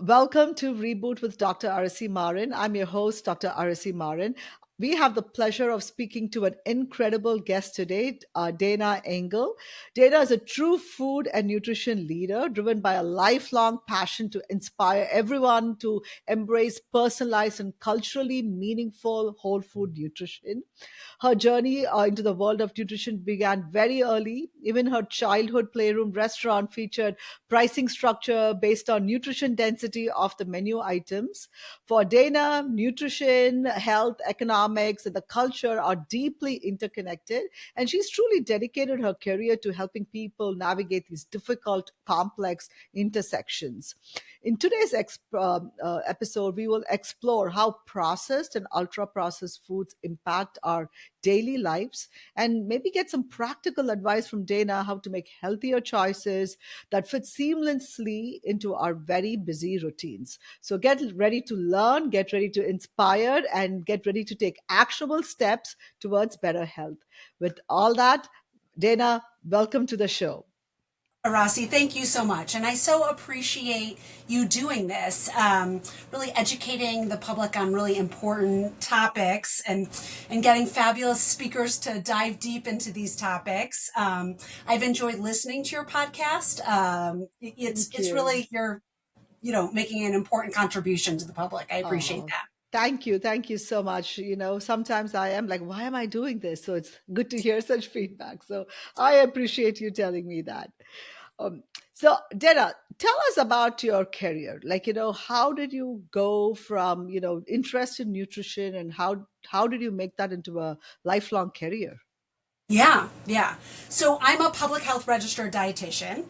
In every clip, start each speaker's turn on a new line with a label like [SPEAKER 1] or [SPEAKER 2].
[SPEAKER 1] Welcome to Reboot with Dr. Arasi Maran. I'm your host, Dr. Arasi Maran. We have the pleasure of speaking to an incredible guest today, Dana Engel. Dana is a true food and nutrition leader driven by a lifelong passion to inspire everyone to embrace personalized and culturally meaningful whole food nutrition. Her journey into the world of nutrition began very early. Even her childhood playroom restaurant featured pricing structure based on nutrition density of the menu items. For Dana, nutrition, health, economics, and the culture are deeply interconnected, and she's truly dedicated her career to helping people navigate these difficult, complex intersections. In today's episode, we will explore how processed and ultra processed foods impact our daily lives and maybe get some practical advice from Dana how to make healthier choices that fit seamlessly into our very busy routines. So get ready to learn, get ready to inspire, and get ready to take actionable steps towards better health. With all that, Dana, welcome to the show.
[SPEAKER 2] Arasi, thank you so much. And I so appreciate you doing this, really educating the public on really important topics and getting fabulous speakers to dive deep into these topics. I've enjoyed listening to your podcast.
[SPEAKER 1] Thank
[SPEAKER 2] It's
[SPEAKER 1] you.
[SPEAKER 2] really, you're, making an important contribution to the public. I appreciate
[SPEAKER 1] Oh,
[SPEAKER 2] that.
[SPEAKER 1] thank you. Thank you so much. Sometimes I am like, why am I doing this? So it's good to hear such feedback. So I appreciate you telling me that. Um, so, Dana, tell us about your career. How did you go from, interest in nutrition and how did you make that into a lifelong career?
[SPEAKER 2] Yeah. So I'm a public health registered dietitian.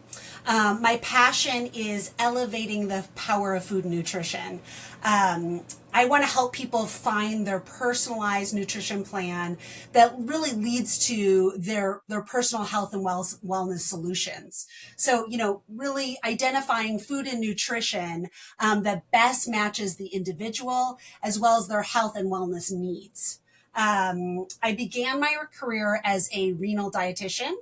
[SPEAKER 2] My passion is elevating the power of food and nutrition. I want to help people find their personalized nutrition plan that really leads to their personal health and wellness solutions. So, really identifying food and nutrition that best matches the individual as well as their health and wellness needs. I began my career as a renal dietitian,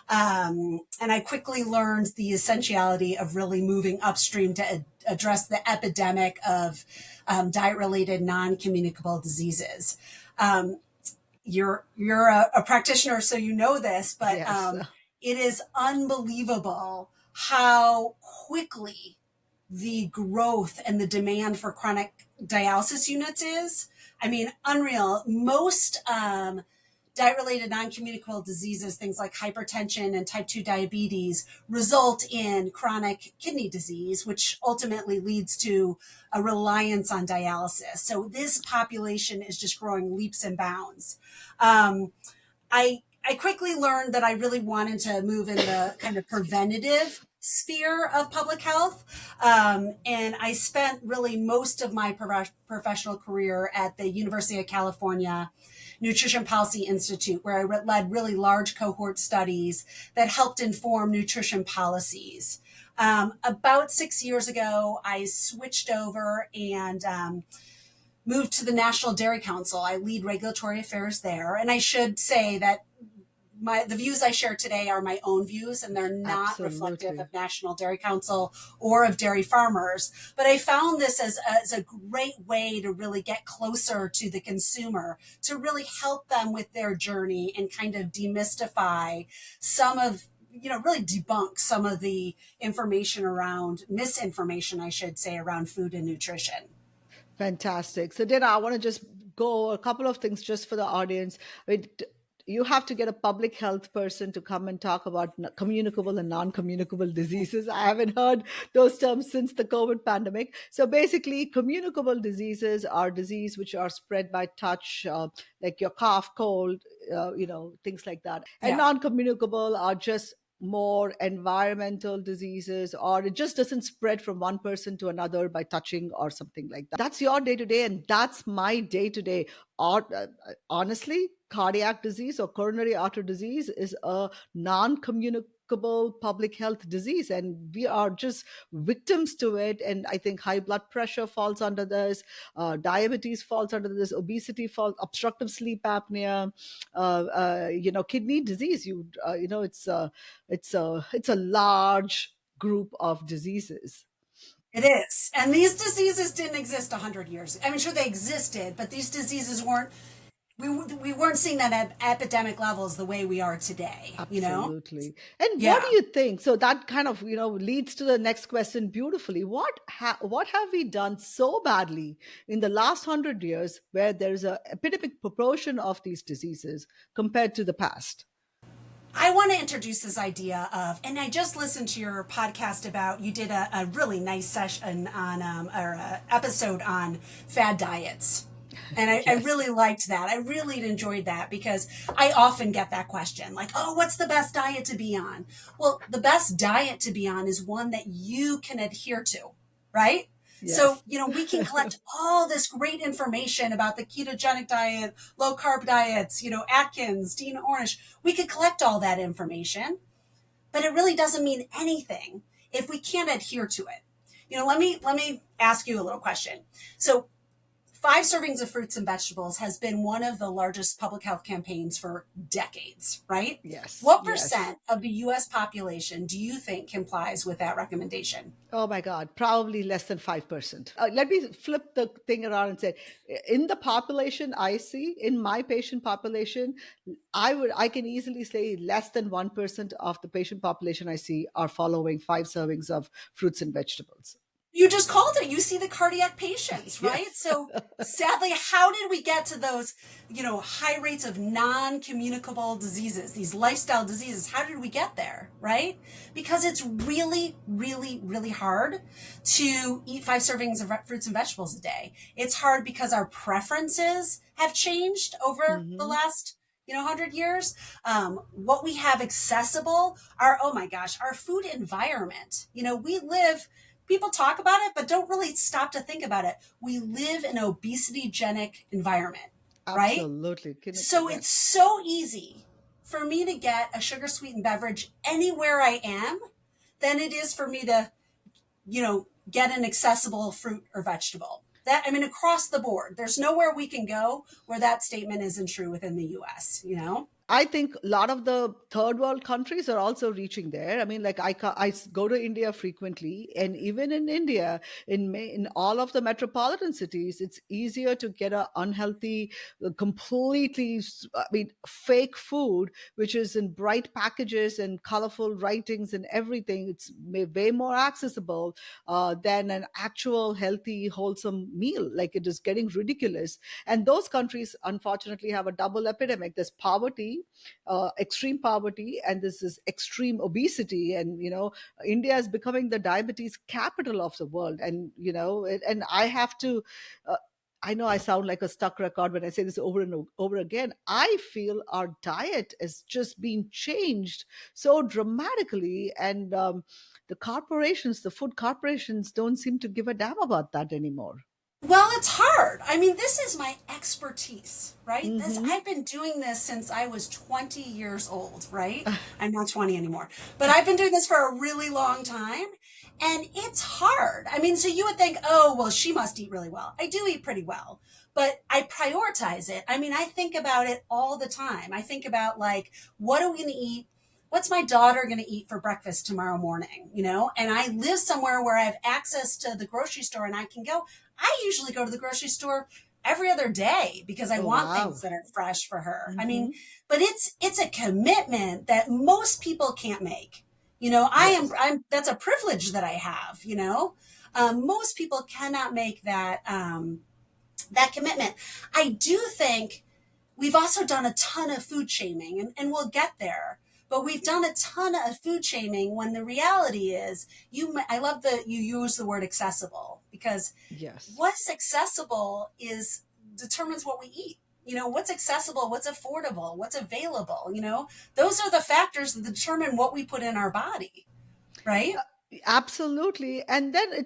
[SPEAKER 2] and I quickly learned the essentiality of really moving upstream to address the epidemic of diet-related non-communicable diseases. Um, you're a practitioner, so you know this, but
[SPEAKER 1] Yes.
[SPEAKER 2] it is unbelievable how quickly the growth and the demand for chronic dialysis units is. I mean, unreal. Most diet related non communicable diseases, things like hypertension and type 2 diabetes, result in chronic kidney disease, which ultimately leads to a reliance on dialysis. So this population is just growing leaps and bounds. Um, I quickly learned that I really wanted to move in the kind of preventative sphere of public health. And I spent really most of my professional career at the University of California Nutrition Policy Institute, where I led really large cohort studies that helped inform nutrition policies. About 6 years ago, I switched over and moved to the National Dairy Council. I lead regulatory affairs there. And I should say that the views I share today are my own views, and they're not reflective
[SPEAKER 1] Absolutely.
[SPEAKER 2] of National Dairy Council or of dairy farmers. But I found this as a great way to really get closer to the consumer, to really help them with their journey and kind of demystify some of, really debunk some of the information around misinformation, I should say, around food and nutrition.
[SPEAKER 1] Fantastic. So, Dana, I want to just go a couple of things just for the audience. You have to get a public health person to come and talk about communicable and non-communicable diseases. I haven't heard those terms since the COVID pandemic. So basically, communicable diseases are diseases which are spread by touch, like your cough, cold, things like that. And
[SPEAKER 2] Yeah.
[SPEAKER 1] non-communicable are just more environmental diseases, or it just doesn't spread from one person to another by touching or something like that. That's your day to day, and that's my day to day. Honestly, cardiac disease or coronary artery disease is a non-communicable public health disease, and we are just victims to it. And I think high blood pressure falls under this, diabetes falls under this, obesity falls, obstructive sleep apnea, kidney disease. It's a large group of diseases.
[SPEAKER 2] It is. And these diseases didn't exist 100 years. I mean, sure they existed, but these diseases weren't, we weren't seeing that at epidemic levels the way we are today, you know?
[SPEAKER 1] Absolutely. And what do
[SPEAKER 2] Yeah.
[SPEAKER 1] you think? So that kind of, leads to the next question beautifully. What have we done so badly in the last 100 years where there's a epidemic proportion of these diseases compared to the past?
[SPEAKER 2] I want to introduce this idea of, and I just listened to your podcast about, you did a really nice session on, or episode on fad diets. And I
[SPEAKER 1] Yes.
[SPEAKER 2] really liked that. I really enjoyed that because I often get that question like, oh, what's the best diet to be on? Well, the best diet to be on is one that you can adhere to, right? So,
[SPEAKER 1] Yes.
[SPEAKER 2] we can collect all this great information about the ketogenic diet, low carb diets, Atkins, Dean Ornish. We could collect all that information, but it really doesn't mean anything if we can't adhere to it. Let me ask you a little question. So, 5 servings of fruits and vegetables has been one of the largest public health campaigns for decades, right?
[SPEAKER 1] Yes.
[SPEAKER 2] What
[SPEAKER 1] Yes.
[SPEAKER 2] percent of the US population do you think complies with that recommendation?
[SPEAKER 1] Oh my God, probably less than 5%. Let me flip the thing around and say, in the population I see, in my patient population, I can easily say less than 1% of the patient population I see are following 5 servings of fruits and vegetables.
[SPEAKER 2] You just called it. You see the cardiac patients, right?
[SPEAKER 1] Yes.
[SPEAKER 2] So sadly, how did we get to those, high rates of non-communicable diseases, these lifestyle diseases? How did we get there, right? Because it's really, really, really hard to eat 5 servings of fruits and vegetables a day. It's hard because our preferences have changed over the
[SPEAKER 1] Hmm.
[SPEAKER 2] last 100 years. What we have accessible, oh my gosh, our food environment. We live, people talk about it, but don't really stop to think about it. We live in an obesity genic environment, right?
[SPEAKER 1] Absolutely.
[SPEAKER 2] So it's
[SPEAKER 1] Yes.
[SPEAKER 2] so easy for me to get a sugar sweetened beverage anywhere I am than it is for me to, get an accessible fruit or vegetable. That, I mean, across the board, there's nowhere we can go where that statement isn't true within the US.
[SPEAKER 1] I think a lot of the third world countries are also reaching there. I mean, like go to India frequently, and even in India, in all of the metropolitan cities, it's easier to get a unhealthy, completely, I mean, fake food, which is in bright packages and colorful writings and everything. It's way more accessible than an actual healthy, wholesome meal. Like it is getting ridiculous, and those countries unfortunately have a double epidemic. There's poverty, extreme poverty, and this is extreme obesity. And India is becoming the diabetes capital of the world. And and I have to, uh, I know I sound like a stuck record when I say this over and over again. I feel our diet is just being changed so dramatically, and the food corporations, don't seem to give a damn about that anymore.
[SPEAKER 2] Well, it's hard. I mean, this is my expertise, right? This
[SPEAKER 1] Hmm.
[SPEAKER 2] I've been doing this since I was 20 years old, right? I'm not 20 anymore. But I've been doing this for a really long time, and it's hard. I mean, so you would think, "Oh, well, she must eat really well." I do eat pretty well, but I prioritize it. I mean, I think about it all the time. I think about like, what are we going to eat? What's my daughter going to eat for breakfast tomorrow morning? And I live somewhere where I have access to the grocery store and I can go. I usually go to the grocery store every other day because I
[SPEAKER 1] Oh,
[SPEAKER 2] want
[SPEAKER 1] wow.
[SPEAKER 2] things that are fresh for her. I mean,
[SPEAKER 1] Hmm.
[SPEAKER 2] but it's a commitment that most people can't make.
[SPEAKER 1] Yes.
[SPEAKER 2] I'm that's a privilege that I have. Most people cannot make that commitment. I do think we've also done a ton of food shaming, and we'll get there. But we've done a ton of food shaming when the reality is, I love that you use the word accessible, because
[SPEAKER 1] Yes.
[SPEAKER 2] what's accessible is determines what we eat. What's accessible, what's affordable, what's available. Those are the factors that determine what we put in our body, right?
[SPEAKER 1] Absolutely. And then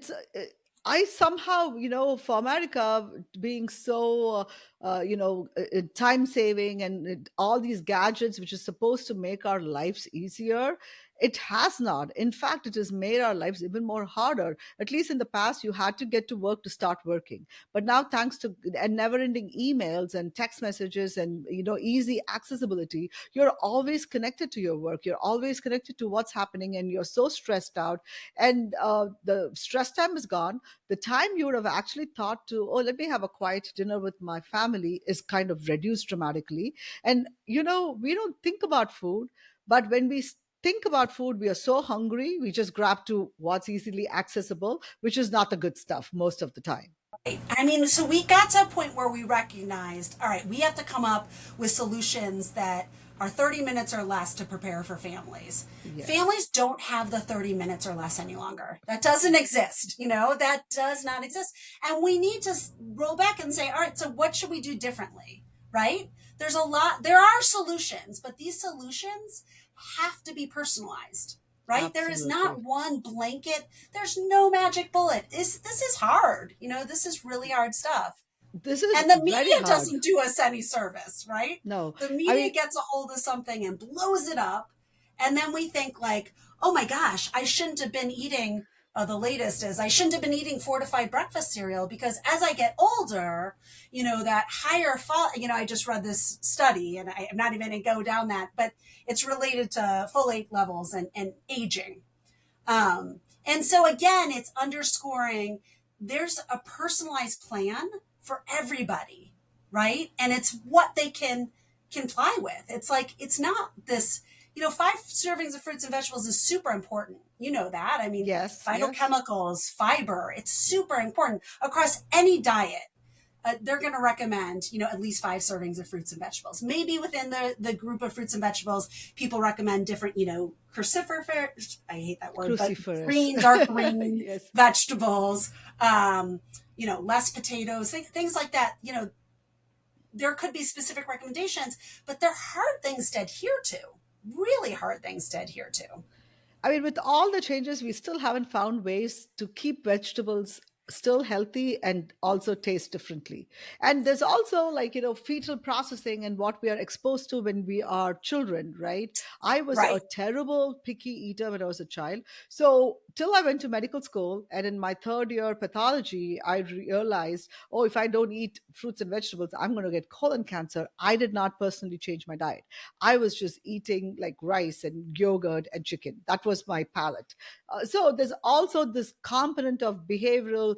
[SPEAKER 1] I somehow, for America being so, time saving, and all these gadgets, which is supposed to make our lives easier, It has not. In fact, it has made our lives even more harder. At least in the past, you had to get to work to start working. But now, thanks to and never-ending emails and text messages and easy accessibility, you're always connected to your work. You're always connected to what's happening, and you're so stressed out. And the stress time is gone. The time you would have actually thought to, oh, let me have a quiet dinner with my family, is kind of reduced dramatically. And we don't think about food, but when we think about food, we are so hungry, we just grab to what's easily accessible, which is not the good stuff most of the time.
[SPEAKER 2] I mean, so we got to a point where we recognized, all right, we have to come up with solutions that are 30 minutes or less to prepare for families.
[SPEAKER 1] Yes,
[SPEAKER 2] Families don't have the 30 minutes or less any longer. That doesn't exist. That does not exist. And we need to roll back and say, all right, so what should we do differently? Right? There are solutions, but these solutions have to be personalized, right? There is not
[SPEAKER 1] absolutely.
[SPEAKER 2] one blanket. There's no magic bullet. This is hard. This is really hard stuff.
[SPEAKER 1] This is
[SPEAKER 2] And the
[SPEAKER 1] very
[SPEAKER 2] media
[SPEAKER 1] hard.
[SPEAKER 2] doesn't do us any service, right?
[SPEAKER 1] No,
[SPEAKER 2] The
[SPEAKER 1] I
[SPEAKER 2] media
[SPEAKER 1] mean,
[SPEAKER 2] gets a hold of something and blows it up. And then we think, like, oh my gosh, I shouldn't have been eating. The latest is I shouldn't have been eating fortified breakfast cereal because as I get older, that higher I just read this study and I'm not even going to go down that, but it's related to folate levels and aging. And so again, it's underscoring there's a personalized plan for everybody, right? And it's what they can comply with. It's like it's not this, 5 servings of fruits and vegetables is super important. You know that. I mean,
[SPEAKER 1] yes, yes.
[SPEAKER 2] phytochemicals, fiber, it's super important across any diet. They're going to recommend, at least 5 servings of fruits and vegetables. Maybe within the group of fruits and vegetables, people recommend different, cruciferous, I hate that word, but
[SPEAKER 1] Cruciferous.
[SPEAKER 2] green, dark green
[SPEAKER 1] Yes.
[SPEAKER 2] vegetables, less potatoes, things like that. There could be specific recommendations, but they're hard things to adhere to, really hard things to adhere to.
[SPEAKER 1] I mean, with all the changes, we still haven't found ways to keep vegetables still healthy and also taste differently. And there's also, like, fetal processing and what we are exposed to when we are children, right? I was a
[SPEAKER 2] Right.
[SPEAKER 1] terrible picky eater when I was a child. So till I went to medical school, and in my third year pathology, I realized, oh, if I don't eat fruits and vegetables, I'm going to get colon cancer. I did not personally change my diet. I was just eating like rice and yogurt and chicken. That was my palate. So there's also this component of behavioral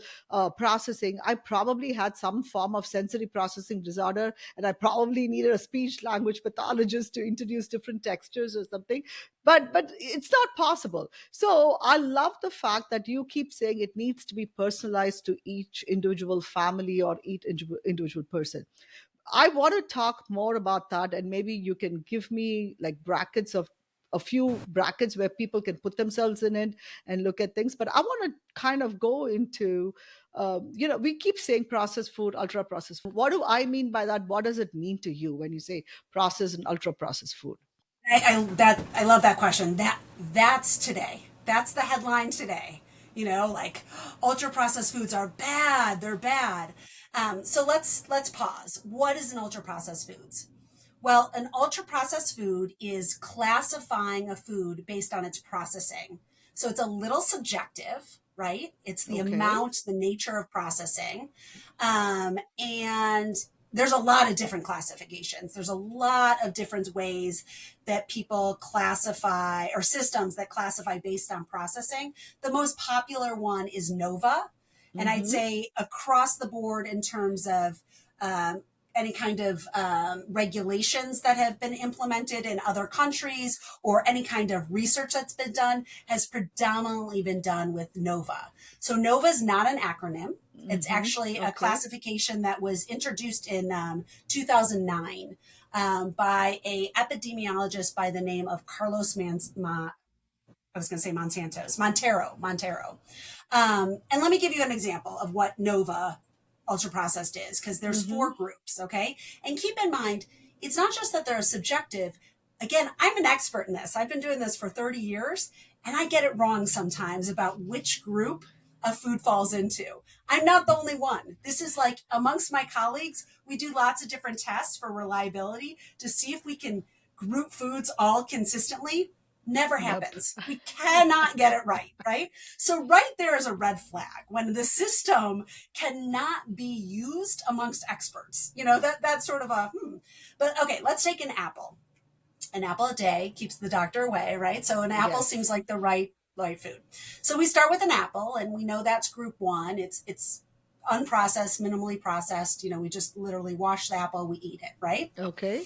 [SPEAKER 1] processing. I probably had some form of sensory processing disorder, and I probably needed a speech language pathologist to introduce different textures or something. But it's not possible. So I love the fact that you keep saying it needs to be personalized to each individual family or each individual person. I want to talk more about that, and maybe you can give me like brackets of a few brackets where people can put themselves in it and look at things. But I want to kind of go into, we keep saying processed food, ultra processed food. What do I mean by that? What does it mean to you when you say processed and ultra processed food?
[SPEAKER 2] I love that question. That's today. That's the headline today. Like ultra processed foods are bad. They're bad. So let's pause. What is an ultra processed foods? Well, an ultra processed food is classifying a food based on its processing. So it's a little subjective, right? It's the
[SPEAKER 1] Okay.
[SPEAKER 2] amount, the nature of processing. And there's a lot of different classifications. There's a lot of different ways that people classify or systems that classify based on processing. The most popular one is NOVA. And I'd
[SPEAKER 1] Mm-hmm.
[SPEAKER 2] say across the board in terms of any kind of regulations that have been implemented in other countries or any kind of research that's been done has predominantly been done with NOVA. So NOVA is not an acronym. It's
[SPEAKER 1] Mm-hmm.
[SPEAKER 2] actually a
[SPEAKER 1] Okay.
[SPEAKER 2] classification that was introduced in 2009 by a epidemiologist by the name of I was going to say Montero. And let me give you an example of what NOVA ultra processed is, because there's
[SPEAKER 1] Mm-hmm.
[SPEAKER 2] 4 groups, okay? And keep in mind, it's not just that they're subjective. Again, I'm an expert in this. I've been doing this for 30 years, and I get it wrong sometimes about which group a food falls into. I'm not the only one. This is like amongst my colleagues, we do lots of different tests for reliability to see if we can group foods all consistently. Never
[SPEAKER 1] Yep.
[SPEAKER 2] happens. We cannot get it right, right? So right there is a red flag when the system cannot be used amongst experts. That's sort of a But okay, let's take an apple a day keeps the doctor away, right? So an apple seems
[SPEAKER 1] Yes.
[SPEAKER 2] like the right food. So we start with an apple, and we know that's group one. It's unprocessed, minimally processed. We just literally wash the apple, we eat it, right?
[SPEAKER 1] Okay.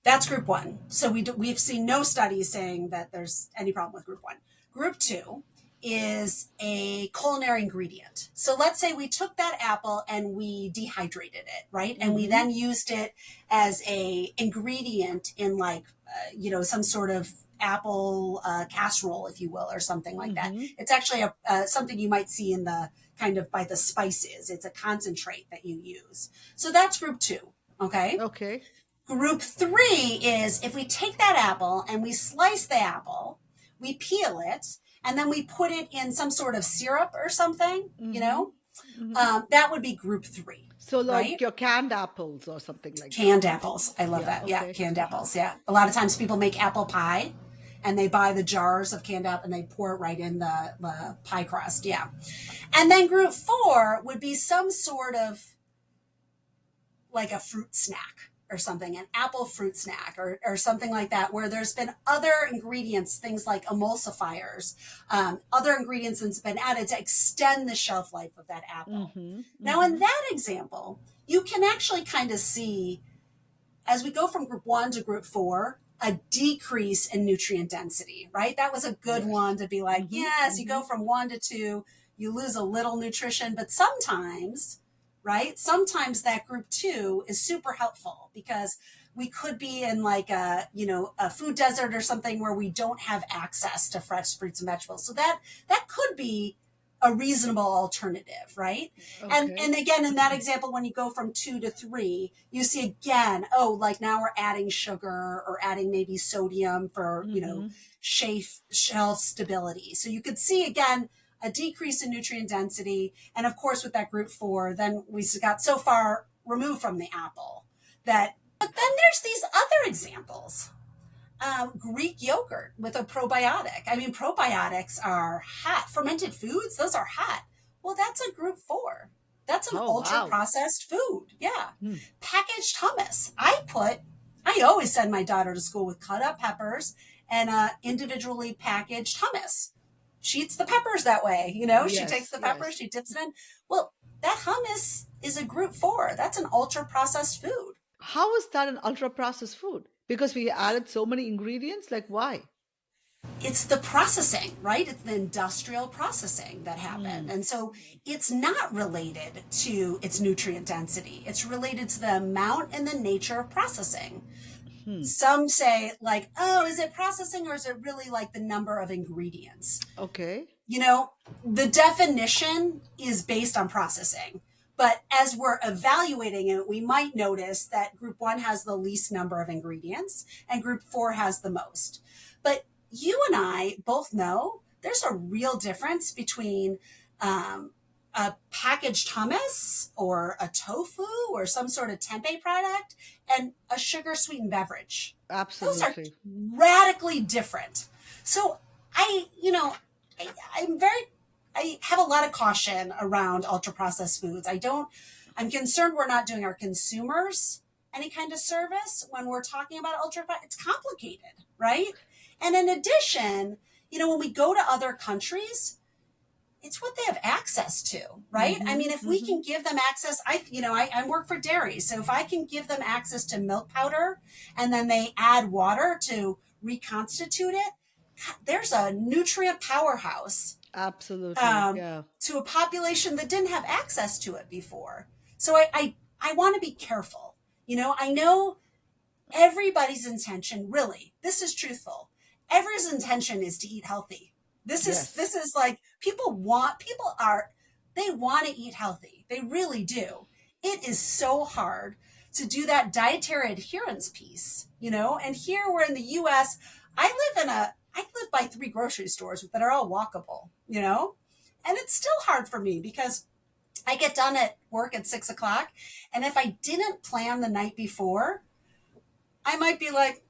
[SPEAKER 2] That's group one. So we've seen no studies saying that there's any problem with group one. Group two is a culinary ingredient. So let's say we took that apple and we dehydrated it, right? And we
[SPEAKER 1] Mm-hmm.
[SPEAKER 2] then used it as a ingredient in like, some sort of apple casserole, if you will, or something like that.
[SPEAKER 1] Mm-hmm.
[SPEAKER 2] It's actually something you might see in the kind of by the spices. It's a concentrate that you use. So that's group two. Okay.
[SPEAKER 1] Okay.
[SPEAKER 2] Group three is if we take that apple and we slice the apple, we peel it, and then we put it in some sort of syrup or something,
[SPEAKER 1] Mm-hmm. Mm-hmm.
[SPEAKER 2] that would be group three,
[SPEAKER 1] So like
[SPEAKER 2] right?
[SPEAKER 1] your canned apples or something like that.
[SPEAKER 2] Canned apples. I love
[SPEAKER 1] Yeah.
[SPEAKER 2] that. Yeah,
[SPEAKER 1] Okay.
[SPEAKER 2] canned apples. Yeah. A lot of times people make apple pie and they buy the jars of canned apple and they pour it right in the pie crust. Yeah. And then group four would be some sort of like a fruit snack or something, an apple fruit snack or something like that, where there's been other ingredients, things like emulsifiers, other ingredients that's been added to extend the shelf life of that apple.
[SPEAKER 1] Mm-hmm.
[SPEAKER 2] Now, in
[SPEAKER 1] Mm-hmm.
[SPEAKER 2] that example, you can actually kind of see as we go from group one to group four, a decrease in nutrient density, right? That was a good
[SPEAKER 1] Yes.
[SPEAKER 2] one to be like,
[SPEAKER 1] Mm-hmm.
[SPEAKER 2] yes, you
[SPEAKER 1] Mm-hmm.
[SPEAKER 2] go from one to two, you lose a little nutrition, but sometimes, right? Sometimes that group two is super helpful because we could be in like a food desert or something where we don't have access to fresh fruits and vegetables. So that could be a reasonable alternative, right? And
[SPEAKER 1] Okay.
[SPEAKER 2] again, in that example, when you go from two to three, you see again, oh, like now we're adding sugar or adding maybe sodium for,
[SPEAKER 1] Mm-hmm.
[SPEAKER 2] shelf stability. So you could see again a decrease in nutrient density. And of course, with that group four, then we got so far removed from the apple that, but then there's these other examples. Greek yogurt with a probiotic. I mean, probiotics are hot. Fermented foods, those are hot. Well, that's a group four. That's an
[SPEAKER 1] Oh
[SPEAKER 2] ultra
[SPEAKER 1] wow.
[SPEAKER 2] processed food. Yeah.
[SPEAKER 1] Hmm.
[SPEAKER 2] Packaged hummus. I always send my daughter to school with cut up peppers and individually packaged hummus. She eats the peppers that way. She takes
[SPEAKER 1] Yes.
[SPEAKER 2] the peppers,
[SPEAKER 1] Yes.
[SPEAKER 2] she dips it in. Well, that hummus is a group four. That's an ultra processed food.
[SPEAKER 1] How is that an ultra processed food? Because we added so many ingredients. Like why?
[SPEAKER 2] It's the processing, right? It's the industrial processing that happened.
[SPEAKER 1] Hmm.
[SPEAKER 2] And so it's not related to its nutrient density. It's related to the amount and the nature of processing.
[SPEAKER 1] Hmm.
[SPEAKER 2] Some say, like, oh, is it processing or is it really like the number of ingredients?
[SPEAKER 1] Okay.
[SPEAKER 2] The definition is based on processing. But as we're evaluating it, we might notice that group one has the least number of ingredients and group four has the most. But you and I both know there's a real difference between a packaged hummus or a tofu or some sort of tempeh product and a sugar sweetened beverage. Those are
[SPEAKER 1] Absolutely.
[SPEAKER 2] radically different. So I, you know, I'm very, I have a lot of caution around ultra processed foods. I'm concerned we're not doing our consumers any kind of service when we're talking about ultra. It's complicated, right? And in addition, when we go to other countries, it's what they have access to, right? I
[SPEAKER 1] Mm-hmm.
[SPEAKER 2] mean, if we
[SPEAKER 1] Mm-hmm.
[SPEAKER 2] can give them access, I work for dairy. So if I can give them access to milk powder and then they add water to reconstitute it, there's a nutrient powerhouse
[SPEAKER 1] Absolutely.
[SPEAKER 2] um,
[SPEAKER 1] Yeah.
[SPEAKER 2] to a population that didn't have access to it before. So I want to be careful. I know everybody's intention, really, this is truthful. Everyone's intention is to eat healthy. This
[SPEAKER 1] Yes.
[SPEAKER 2] is like they want to eat healthy. They really do. It is so hard to do that dietary adherence piece, and here we're in the US. I live by three grocery stores that are all walkable, and it's still hard for me because I get done at work at 6 o'clock. And if I didn't plan the night before, I might be like,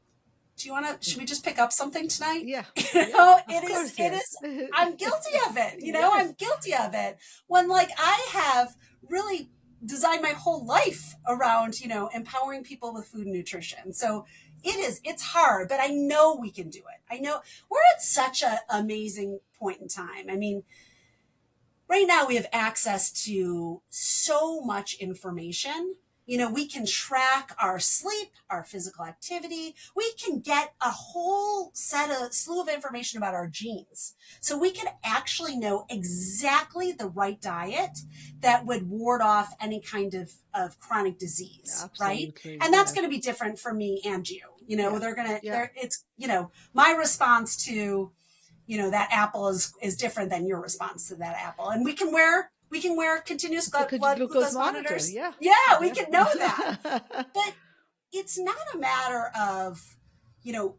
[SPEAKER 2] do you want to, should we just pick up something tonight?
[SPEAKER 1] Yeah.
[SPEAKER 2] You
[SPEAKER 1] Yeah.
[SPEAKER 2] know,
[SPEAKER 1] Of course.
[SPEAKER 2] it
[SPEAKER 1] Yes.
[SPEAKER 2] is, I'm guilty of it. You know,
[SPEAKER 1] Yes.
[SPEAKER 2] I'm guilty of it when like I have really designed my whole life around, you know, empowering people with food and nutrition. So it's hard, but I know we can do it. I know we're at such an amazing point in time. I mean, right now we have access to so much information. You know, we can track our sleep, our physical activity. We can get a whole slew of information about our genes. So we can actually know exactly the right diet that would ward off any kind of chronic disease, right?
[SPEAKER 1] Absolutely.
[SPEAKER 2] And that's
[SPEAKER 1] Yes.
[SPEAKER 2] going to be different for me and you. You know,
[SPEAKER 1] Yeah. Yeah.
[SPEAKER 2] it's, you know, my response to, you know, that apple is different than your response to that apple, and we can wear continuous blood
[SPEAKER 1] Glucose
[SPEAKER 2] glucose
[SPEAKER 1] monitor.
[SPEAKER 2] monitors.
[SPEAKER 1] Yeah.
[SPEAKER 2] Yeah, we
[SPEAKER 1] Yeah.
[SPEAKER 2] can know that. But it's not a matter of, you know,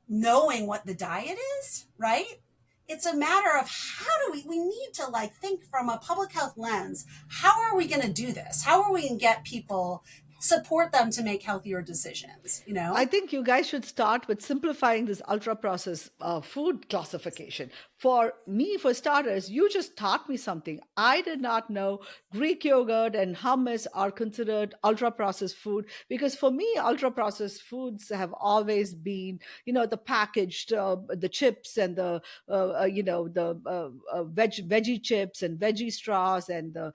[SPEAKER 2] knowing what the diet is, right? It's a matter of how do we need to like think from a public health lens. How are we going to do this? How are we going to get people, support them to make healthier decisions, you
[SPEAKER 1] I
[SPEAKER 2] know?
[SPEAKER 1] think you guys should start with simplifying this ultra processed food classification. For me, for starters, you just taught me something. I did not know Greek yogurt and hummus are considered ultra processed food, because for me, ultra processed foods have always been, the packaged, the chips and the, veggie chips and veggie straws and the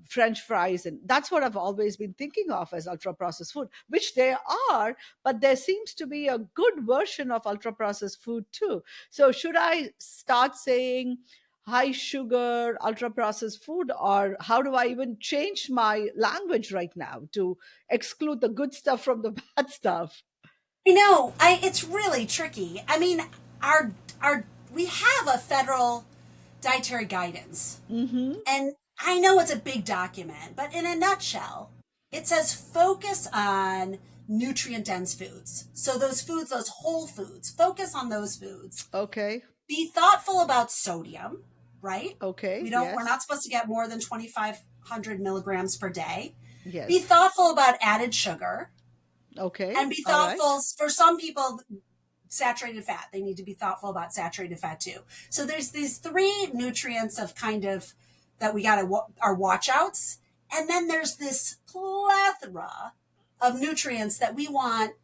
[SPEAKER 1] French fries. And that's what I've always been thinking of as ultra processed food, which they are, but there seems to be a good version of ultra processed food too. So should I start saying high sugar ultra processed food, or how do I even change my language right now to exclude the good stuff from the bad stuff?
[SPEAKER 2] I know. It's really tricky. I mean, our our we have a federal dietary guidance.
[SPEAKER 1] Mm-hmm.
[SPEAKER 2] And I know it's a big document, but in a nutshell, it says focus on nutrient dense foods. So those foods, those whole foods, focus on those foods.
[SPEAKER 1] Okay.
[SPEAKER 2] Be thoughtful about sodium, right?
[SPEAKER 1] Okay.
[SPEAKER 2] We're
[SPEAKER 1] Yes.
[SPEAKER 2] not supposed to get more than 2,500 milligrams per day. Be
[SPEAKER 1] Yes.
[SPEAKER 2] thoughtful about added sugar,
[SPEAKER 1] Okay.
[SPEAKER 2] and be
[SPEAKER 1] All right.
[SPEAKER 2] thoughtful for some people, saturated fat. They need to be thoughtful about saturated fat too. So there's these three nutrients of kind of that we got to our watch outs. And then there's this plethora of nutrients that we want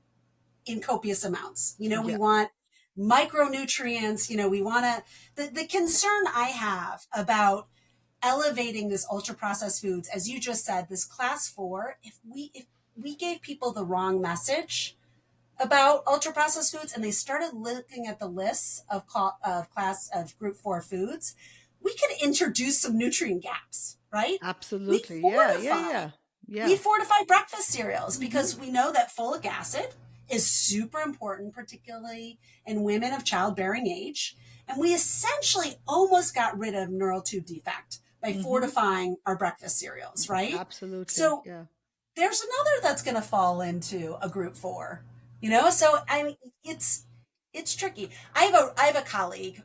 [SPEAKER 2] in copious amounts. You know, we
[SPEAKER 1] Yeah.
[SPEAKER 2] want micronutrients, you know, we want to, the concern I have about elevating this ultra processed foods, as you just said, this class 4, if we gave people the wrong message about ultra processed foods and they started looking at the lists of class of group 4 foods, we could introduce some nutrient gaps, right? we
[SPEAKER 1] Absolutely. Yeah. Yeah.
[SPEAKER 2] fortify
[SPEAKER 1] Yeah.
[SPEAKER 2] we
[SPEAKER 1] Yeah.
[SPEAKER 2] fortify breakfast cereals
[SPEAKER 1] Mm-hmm.
[SPEAKER 2] because we know that folic acid is super important, particularly in women of childbearing age. And we essentially almost got rid of neural tube defect by
[SPEAKER 1] Mm-hmm.
[SPEAKER 2] fortifying our breakfast cereals, right?
[SPEAKER 1] Absolutely.
[SPEAKER 2] So
[SPEAKER 1] Yeah.
[SPEAKER 2] there's another that's going to fall into a group 4, you know. So I mean, it's tricky. I have a colleague,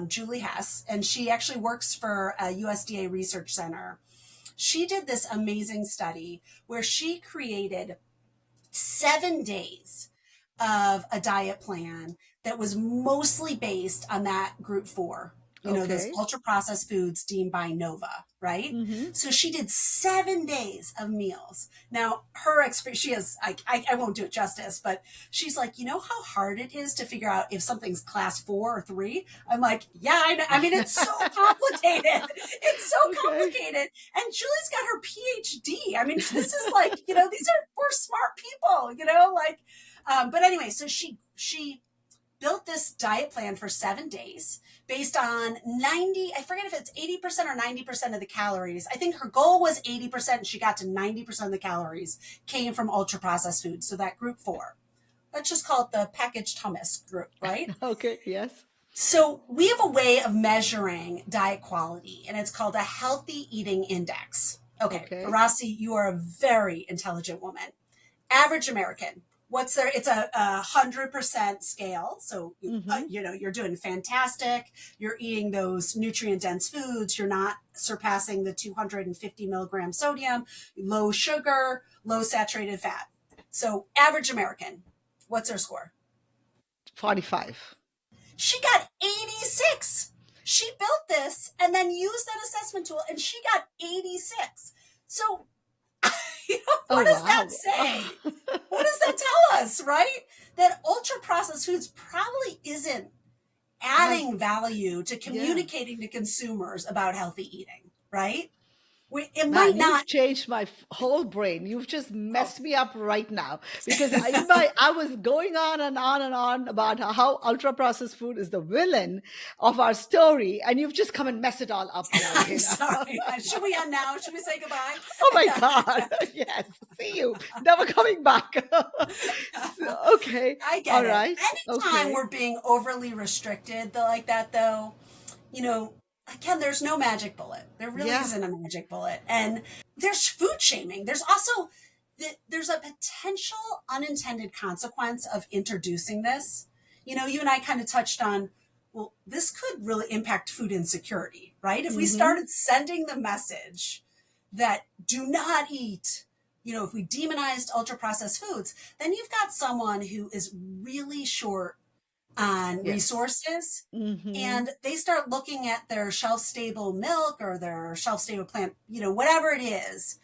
[SPEAKER 2] Julie Hess, and she actually works for a USDA research center. She did this amazing study where she created 7 days of a diet plan that was mostly based on that group 4, you know, those
[SPEAKER 1] Okay.
[SPEAKER 2] ultra processed foods deemed by Nova, right?
[SPEAKER 1] Mm-hmm.
[SPEAKER 2] So she did 7 days of meals. Now her experience, she has, I won't do it justice, but she's like, you know how hard it is to figure out if something's class 4 or 3? I'm like, yeah, I know. I mean, it's so complicated. It's so
[SPEAKER 1] Okay.
[SPEAKER 2] complicated. And Julie's got her PhD. I mean, this is like, you know, these are, we're smart people, you know, like, but anyway, so she built this diet plan for 7 days based on 90, I forget if it's 80% or 90% of the calories. I think her goal was 80% and she got to 90% of the calories came from ultra processed foods. So that group 4, let's just call it the packaged hummus group, right?
[SPEAKER 1] Okay. Yes.
[SPEAKER 2] So we have a way of measuring diet quality, and it's called a healthy eating index. Okay,
[SPEAKER 1] Okay.
[SPEAKER 2] Arasi, you are a very intelligent woman. Average American. What's there? It's a 100% scale. So
[SPEAKER 1] Mm-hmm.
[SPEAKER 2] you know, you're doing fantastic. You're eating those nutrient dense foods. You're not surpassing the 250 milligram sodium. Low sugar, low saturated fat. So average American. What's their score?
[SPEAKER 1] 45.
[SPEAKER 2] She got 86. She built this and then used that assessment tool and she got 86. So,
[SPEAKER 1] Oh,
[SPEAKER 2] what does that
[SPEAKER 1] wow.
[SPEAKER 2] say? What does that tell us, right? That ultra processed foods probably isn't
[SPEAKER 1] Has,
[SPEAKER 2] adding value to
[SPEAKER 1] yeah.
[SPEAKER 2] communicating to consumers about healthy eating, right? It
[SPEAKER 1] Man,
[SPEAKER 2] might
[SPEAKER 1] you've
[SPEAKER 2] not.
[SPEAKER 1] changed my whole brain. You've just
[SPEAKER 2] Oh.
[SPEAKER 1] messed me up right now because I was going on and on and on about how ultra processed food is the villain of our story, and you've just come and messed it all up now,
[SPEAKER 2] I'm
[SPEAKER 1] Dana.
[SPEAKER 2] sorry. Should we end now? Should we say goodbye?
[SPEAKER 1] Oh my God. Yes. See you. Never coming back. Okay.
[SPEAKER 2] I
[SPEAKER 1] All
[SPEAKER 2] get it.
[SPEAKER 1] right.
[SPEAKER 2] Anytime
[SPEAKER 1] Okay.
[SPEAKER 2] we're being overly restricted like that, though, you know, again, there's no magic bullet. There really
[SPEAKER 1] Yeah.
[SPEAKER 2] isn't a magic bullet. And there's food shaming. There's also there's a potential unintended consequence of introducing this. You and I kind of touched on, well, this could really impact food insecurity, right? If we
[SPEAKER 1] Mm-hmm.
[SPEAKER 2] started sending the message that do not eat, if we demonized ultra processed foods, then you've got someone who is really short on
[SPEAKER 1] Yes.
[SPEAKER 2] resources
[SPEAKER 1] Mm-hmm.
[SPEAKER 2] and they start looking at their shelf stable milk or their shelf stable plant, whatever it is,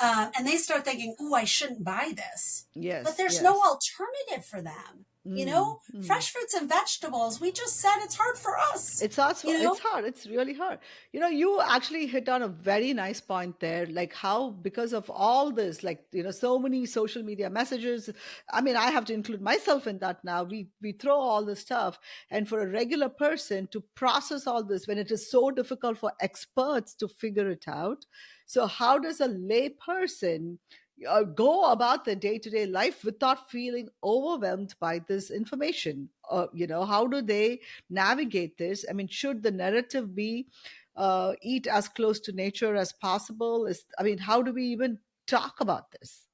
[SPEAKER 2] and they start thinking, "Ooh, I shouldn't buy this," but
[SPEAKER 1] Yes.
[SPEAKER 2] there's no
[SPEAKER 1] Yes.
[SPEAKER 2] alternative for them.
[SPEAKER 1] Mm-hmm.
[SPEAKER 2] Fresh fruits and vegetables. We just said it's hard for us.
[SPEAKER 1] It's hard. It's really hard. You actually hit on a very nice point there, like how because of all this, like so many social media messages. I mean, I have to include myself in that now. We throw all this stuff, and for a regular person to process all this when it is so difficult for experts to figure it out. So how does a lay person go about their day-to-day life without feeling overwhelmed by this information? How do they navigate this? I mean, should the narrative be eat as close to nature as possible? I mean, how do we even talk about this?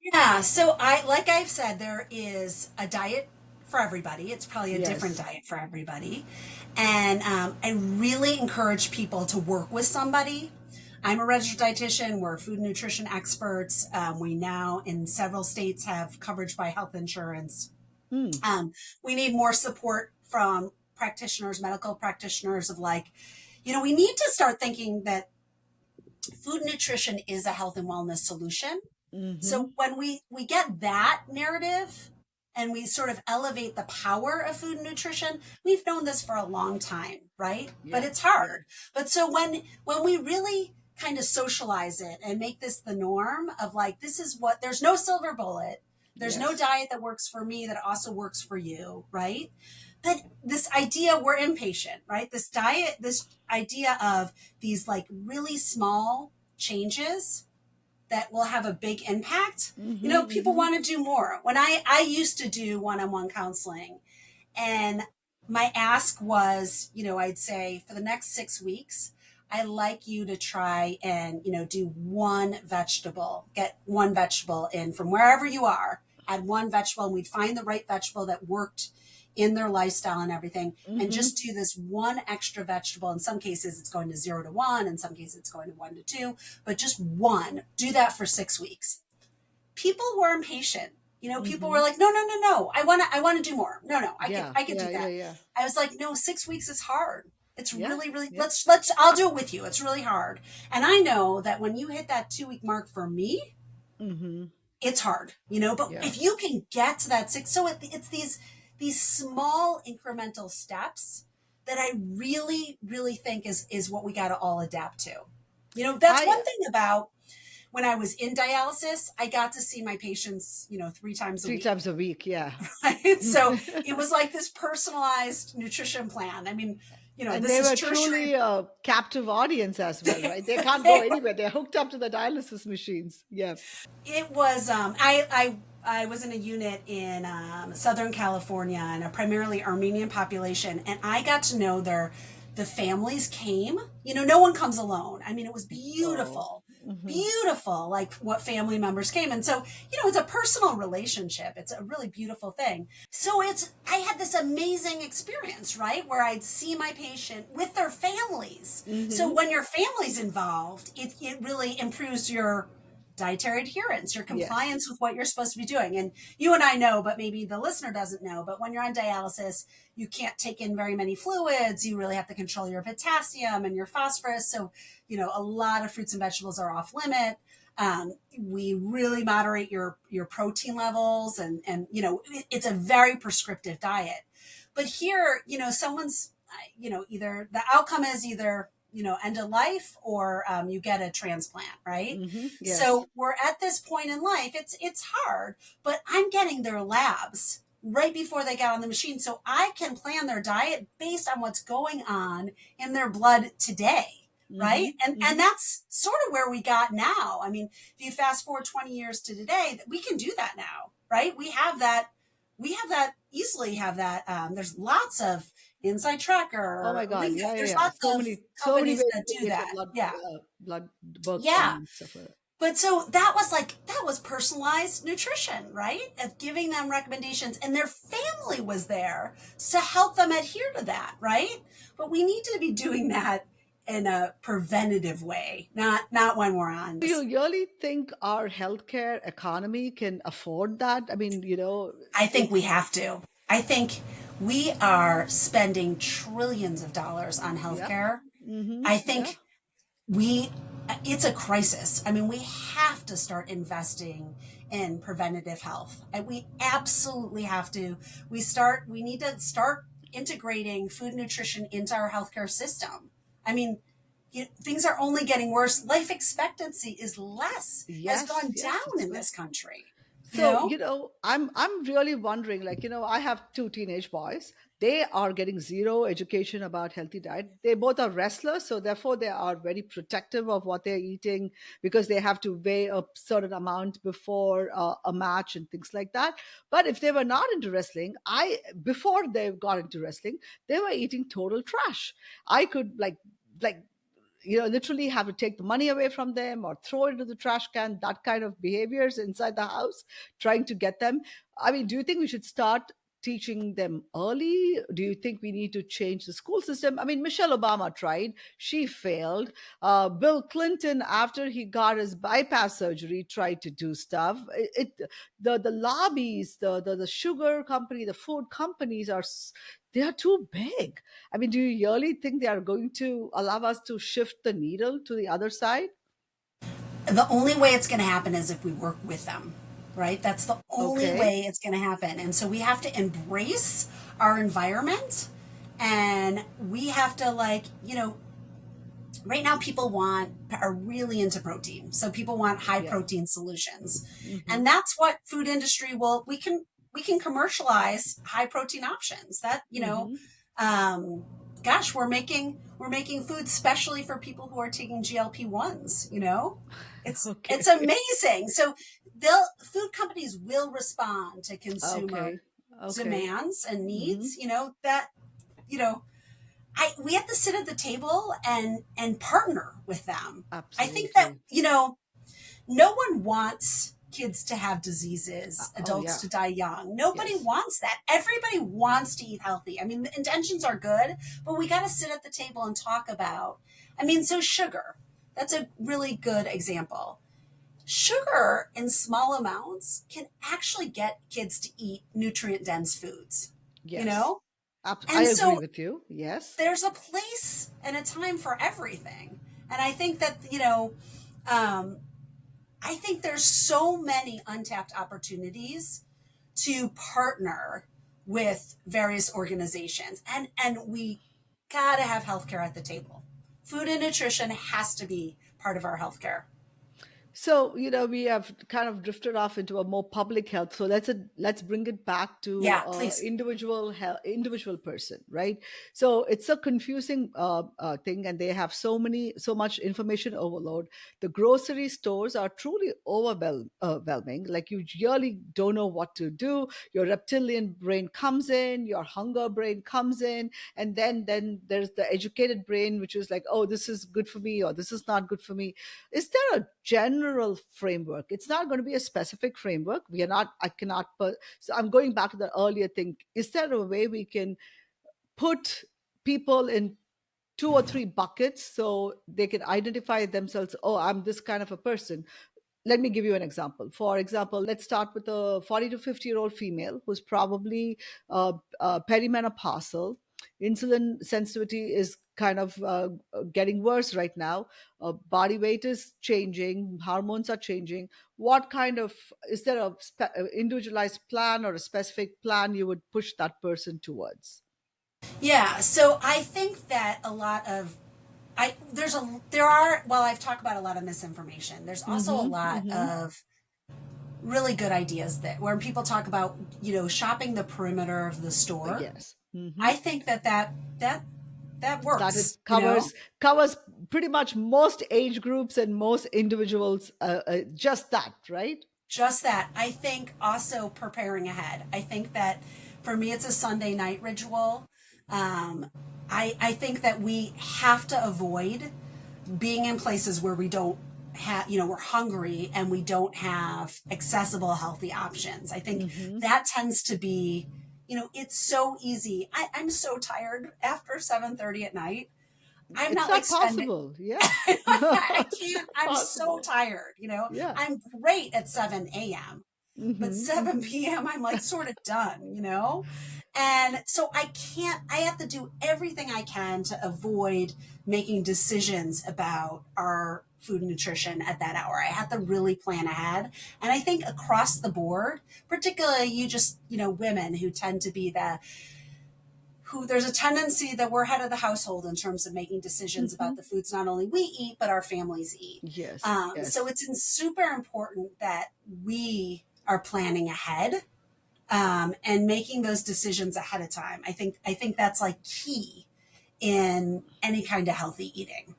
[SPEAKER 2] Yeah, so like I've said, there is a diet for everybody. It's probably a different
[SPEAKER 1] Yes.
[SPEAKER 2] diet for everybody. And I really encourage people to work with somebody. I'm a registered dietitian. We're food and nutrition experts. We now, in several states, have coverage by health insurance.
[SPEAKER 1] Hmm.
[SPEAKER 2] Um, we need more support from practitioners, medical practitioners, of like, we need to start thinking that food nutrition is a health and wellness solution.
[SPEAKER 1] Mm-hmm.
[SPEAKER 2] So when we get that narrative and we sort of elevate the power of food and nutrition, we've known this for a long time, right? But
[SPEAKER 1] Yeah.
[SPEAKER 2] it's
[SPEAKER 1] Yeah.
[SPEAKER 2] hard. But so when we really kind of socialize it and make this the norm of like, this is what, there's no silver bullet. There's no
[SPEAKER 1] Yes.
[SPEAKER 2] diet that works for me that also works for you, right? But this idea, we're impatient, right? This idea of these like really small changes that will have a big impact.
[SPEAKER 1] Mm-hmm.
[SPEAKER 2] People
[SPEAKER 1] Mm-hmm.
[SPEAKER 2] want to do more. When I used to do one-on-one counseling, and my ask was, I'd say for the next 6 weeks, I like you to try and, do one vegetable, get one vegetable in from wherever you are, add one vegetable, and we'd find the right vegetable that worked in their lifestyle and everything, and
[SPEAKER 1] Mm-hmm.
[SPEAKER 2] just do this one extra vegetable. In some cases, it's going to 0 to 1. In some cases, it's going to 1 to 2, but just one. Do that for 6 weeks. People were impatient. People
[SPEAKER 1] Mm-hmm.
[SPEAKER 2] were like, no, no, no, no. I want to do more. No, no,
[SPEAKER 1] Yeah.
[SPEAKER 2] I could
[SPEAKER 1] Yeah.
[SPEAKER 2] do
[SPEAKER 1] Yeah.
[SPEAKER 2] that.
[SPEAKER 1] Yeah.
[SPEAKER 2] I was like, no, 6 weeks is hard. It's
[SPEAKER 1] Yeah.
[SPEAKER 2] really, really,
[SPEAKER 1] Yeah.
[SPEAKER 2] I'll do it with you. It's really hard. And I know that when you hit that 2 week mark for me,
[SPEAKER 1] Mm-hmm.
[SPEAKER 2] it's hard, but
[SPEAKER 1] Yeah.
[SPEAKER 2] if you can get to that six, so it's these small incremental steps that I really, really think is what we got to all adapt to. That's
[SPEAKER 1] I
[SPEAKER 2] one thing about when I was in dialysis, I got to see my patients, 3 times a
[SPEAKER 1] three
[SPEAKER 2] week.
[SPEAKER 1] times a week. Yeah.
[SPEAKER 2] Right? So it was like this personalized nutrition plan. I mean,
[SPEAKER 1] And
[SPEAKER 2] this
[SPEAKER 1] they
[SPEAKER 2] is
[SPEAKER 1] were
[SPEAKER 2] tertiary.
[SPEAKER 1] truly a captive audience as well, right? They can't go
[SPEAKER 2] They were.
[SPEAKER 1] anywhere. They're hooked up to the dialysis machines. Yeah.
[SPEAKER 2] It was I was in a unit in Southern California and a primarily Armenian population, and I got to know the families came. No one comes alone. I mean, it was
[SPEAKER 1] Oh.
[SPEAKER 2] beautiful,
[SPEAKER 1] Hmm.
[SPEAKER 2] beautiful. Like what family members came, and so it's a personal relationship. It's a really beautiful thing. So I had this amazing experience, right, where I'd see my patient with their families. So
[SPEAKER 1] Hmm.
[SPEAKER 2] when your family's involved, it really improves your dietary adherence, your
[SPEAKER 1] Yes.
[SPEAKER 2] compliance with what you're supposed to be doing. And you and I know, but maybe the listener doesn't know, but when you're on dialysis, you can't take in very many fluids. You really have to control your potassium and your phosphorus. So, a lot of fruits and vegetables are off limit. We really moderate your protein levels, and it's a very prescriptive diet. But here, someone's, either the outcome is either end of life, or you get a transplant, right?
[SPEAKER 1] Yes.
[SPEAKER 2] So we're at this point in life. It's hard, but I'm getting their labs right before they get on the machine, so I can plan their diet based on what's going on in their blood today. Right. And that's sort of where we got now. I mean, if you fast forward 20 years to today, we can do that now, right? We have that easily have that. There's lots of Inside
[SPEAKER 1] Oh my
[SPEAKER 2] Tracker,
[SPEAKER 1] God.
[SPEAKER 2] Link.
[SPEAKER 1] Yeah, yeah,
[SPEAKER 2] There's
[SPEAKER 1] yeah.
[SPEAKER 2] lots
[SPEAKER 1] So
[SPEAKER 2] of
[SPEAKER 1] many, so many
[SPEAKER 2] companies
[SPEAKER 1] ways
[SPEAKER 2] that
[SPEAKER 1] to
[SPEAKER 2] do
[SPEAKER 1] get your
[SPEAKER 2] that. Yeah.
[SPEAKER 1] blood work done
[SPEAKER 2] Yeah.
[SPEAKER 1] and stuff like that.
[SPEAKER 2] But so that was personalized nutrition, right? Of giving them recommendations, and their family was there to help them adhere to that, right? But we need to be doing that in a preventative way, not when we're on.
[SPEAKER 1] Do you really think our healthcare economy can afford that? I mean,
[SPEAKER 2] I think we have to. I think we are spending trillions of dollars on
[SPEAKER 1] yeah.
[SPEAKER 2] healthcare. I
[SPEAKER 1] Yeah.
[SPEAKER 2] think we it's a crisis. I mean, we have to start investing in preventative health. And we absolutely have to. We need to start integrating food and nutrition into our healthcare system. I mean, things are only getting worse. Life expectancy is less, has
[SPEAKER 1] Yes,
[SPEAKER 2] gone
[SPEAKER 1] yes,
[SPEAKER 2] down
[SPEAKER 1] it's
[SPEAKER 2] in
[SPEAKER 1] less.
[SPEAKER 2] this country. You
[SPEAKER 1] So,
[SPEAKER 2] know?
[SPEAKER 1] I'm really wondering, like, I have two teenage boys. They are getting zero education about healthy diet. They both are wrestlers, so therefore they are very protective of what they're eating because they have to weigh a certain amount before a match and things like that. But if they were not into wrestling, I before they got into wrestling, they were eating total trash. I could like literally have to take the money away from them or throw it into the trash can, that kind of behaviors inside the house, trying to get them. I mean, do you think we should start teaching them early? Do you think we need to change the school system? I mean, Michelle Obama tried, she failed. Bill Clinton, after he got his bypass surgery, tried to do stuff. The lobbies, the sugar company, the food companies they are too big. I mean, do you really think they are going to allow us to shift the needle to the other side?
[SPEAKER 2] The only way it's going to happen is if we work with them, right? That's the only
[SPEAKER 1] Okay.
[SPEAKER 2] way it's going to happen. And so we have to embrace our environment, and we have to, right now people are really into protein. So people want high
[SPEAKER 1] Yeah.
[SPEAKER 2] protein solutions.
[SPEAKER 1] Hmm.
[SPEAKER 2] And that's what food industry will we can commercialize high protein options.
[SPEAKER 1] Hmm.
[SPEAKER 2] Um gosh, we're making food specially for people who are taking GLP-1s, it's
[SPEAKER 1] Okay.
[SPEAKER 2] amazing. So food companies will respond to consumer
[SPEAKER 1] Okay. Okay.
[SPEAKER 2] demands and
[SPEAKER 1] Hmm.
[SPEAKER 2] needs, that you know we have to sit at the table and partner with them. I think that
[SPEAKER 1] Absolutely.
[SPEAKER 2] no one wants kids to have diseases,
[SPEAKER 1] Oh,
[SPEAKER 2] adults
[SPEAKER 1] yeah.
[SPEAKER 2] to die young. Nobody
[SPEAKER 1] Yes.
[SPEAKER 2] wants that. Everybody wants to eat healthy. I mean, the intentions are good, but we got to sit at the table and talk about. I mean, so sugar. That's a really good example. Sugar in small amounts can actually get kids to eat nutrient dense foods, you
[SPEAKER 1] Yes.
[SPEAKER 2] know?
[SPEAKER 1] I
[SPEAKER 2] And
[SPEAKER 1] agree
[SPEAKER 2] so
[SPEAKER 1] with you. Yes.
[SPEAKER 2] there's a place and a time for everything. And I think that, um, I think there's so many untapped opportunities to partner with various organizations. And we gotta have healthcare at the table. Food and nutrition has to be part of our healthcare.
[SPEAKER 1] So, we have kind of drifted off into a more public health. So let's bring it back to
[SPEAKER 2] Yeah, please.
[SPEAKER 1] individual health, individual person, right? So it's a confusing thing, and they have so much information overload. The grocery stores are truly overwhelming. Like, you really don't know what to do. Your reptilian brain comes in, your hunger brain comes in, and then there's the educated brain, which is like, oh, this is good for me, or this is not good for me. Is there a general framework? It's not going to be a specific framework. We are not, I cannot put, so I'm going back to the earlier thing. Is there a way we can put people in two or three buckets so they can identify themselves? Oh, I'm this kind of a person. let me give you an example. For example, let's start with a 40 to 50-year-old female who's probably perimenopausal. Insulin sensitivity is kind of getting worse right now. Body weight is changing, hormones are changing. What kind of, is there a individualized plan or a specific plan you would push that person towards?
[SPEAKER 2] Yeah, so I think that a lot of there are, well, I've talked about a lot of misinformation. There's also a
[SPEAKER 1] Mm-hmm.
[SPEAKER 2] lot
[SPEAKER 1] Mm-hmm.
[SPEAKER 2] of really good ideas that where people talk about, shopping the perimeter of the store.
[SPEAKER 1] Yes. Mm-hmm.
[SPEAKER 2] I think that
[SPEAKER 1] That it
[SPEAKER 2] works.
[SPEAKER 1] covers pretty much most age groups and most individuals, just that, right?
[SPEAKER 2] Just that. I think also preparing ahead. I think that for me, it's a Sunday night ritual. Um, I think that we have to avoid being in places where we don't have, we're hungry and we don't have accessible healthy options. I think
[SPEAKER 1] Mm-hmm.
[SPEAKER 2] that tends to be, it's so easy. I'm so tired after 7:30 at night. I'm
[SPEAKER 1] It's
[SPEAKER 2] not like
[SPEAKER 1] not
[SPEAKER 2] spending,
[SPEAKER 1] possible. Yeah.
[SPEAKER 2] I can't,
[SPEAKER 1] It's
[SPEAKER 2] I'm so
[SPEAKER 1] possible.
[SPEAKER 2] tired.
[SPEAKER 1] Yeah.
[SPEAKER 2] I'm great at 7 a.m., but
[SPEAKER 1] Mm-hmm.
[SPEAKER 2] 7 p.m. I'm like sort of done. And so I have to do everything I can to avoid making decisions about our food and nutrition at that hour. I have to really plan ahead. And I think across the board, particularly women who tend to be who there's a tendency that we're head of the household in terms of making decisions
[SPEAKER 1] Mm-hmm.
[SPEAKER 2] about the foods not only we eat, but our families eat.
[SPEAKER 1] Yes.
[SPEAKER 2] So
[SPEAKER 1] Yes.
[SPEAKER 2] it's super important that we are planning ahead, and making those decisions ahead of time. I think that's like key in any kind of healthy eating.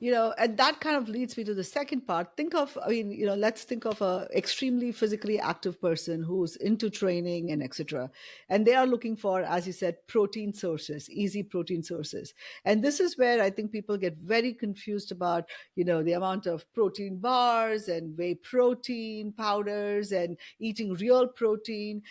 [SPEAKER 1] And that kind of leads me to the second part. Think of, I mean, let's think of a extremely physically active person who's into training and etc. And they are looking for, as you said, protein sources, easy protein sources. And this is where I think people get very confused about, the amount of protein bars and whey protein powders and eating real protein.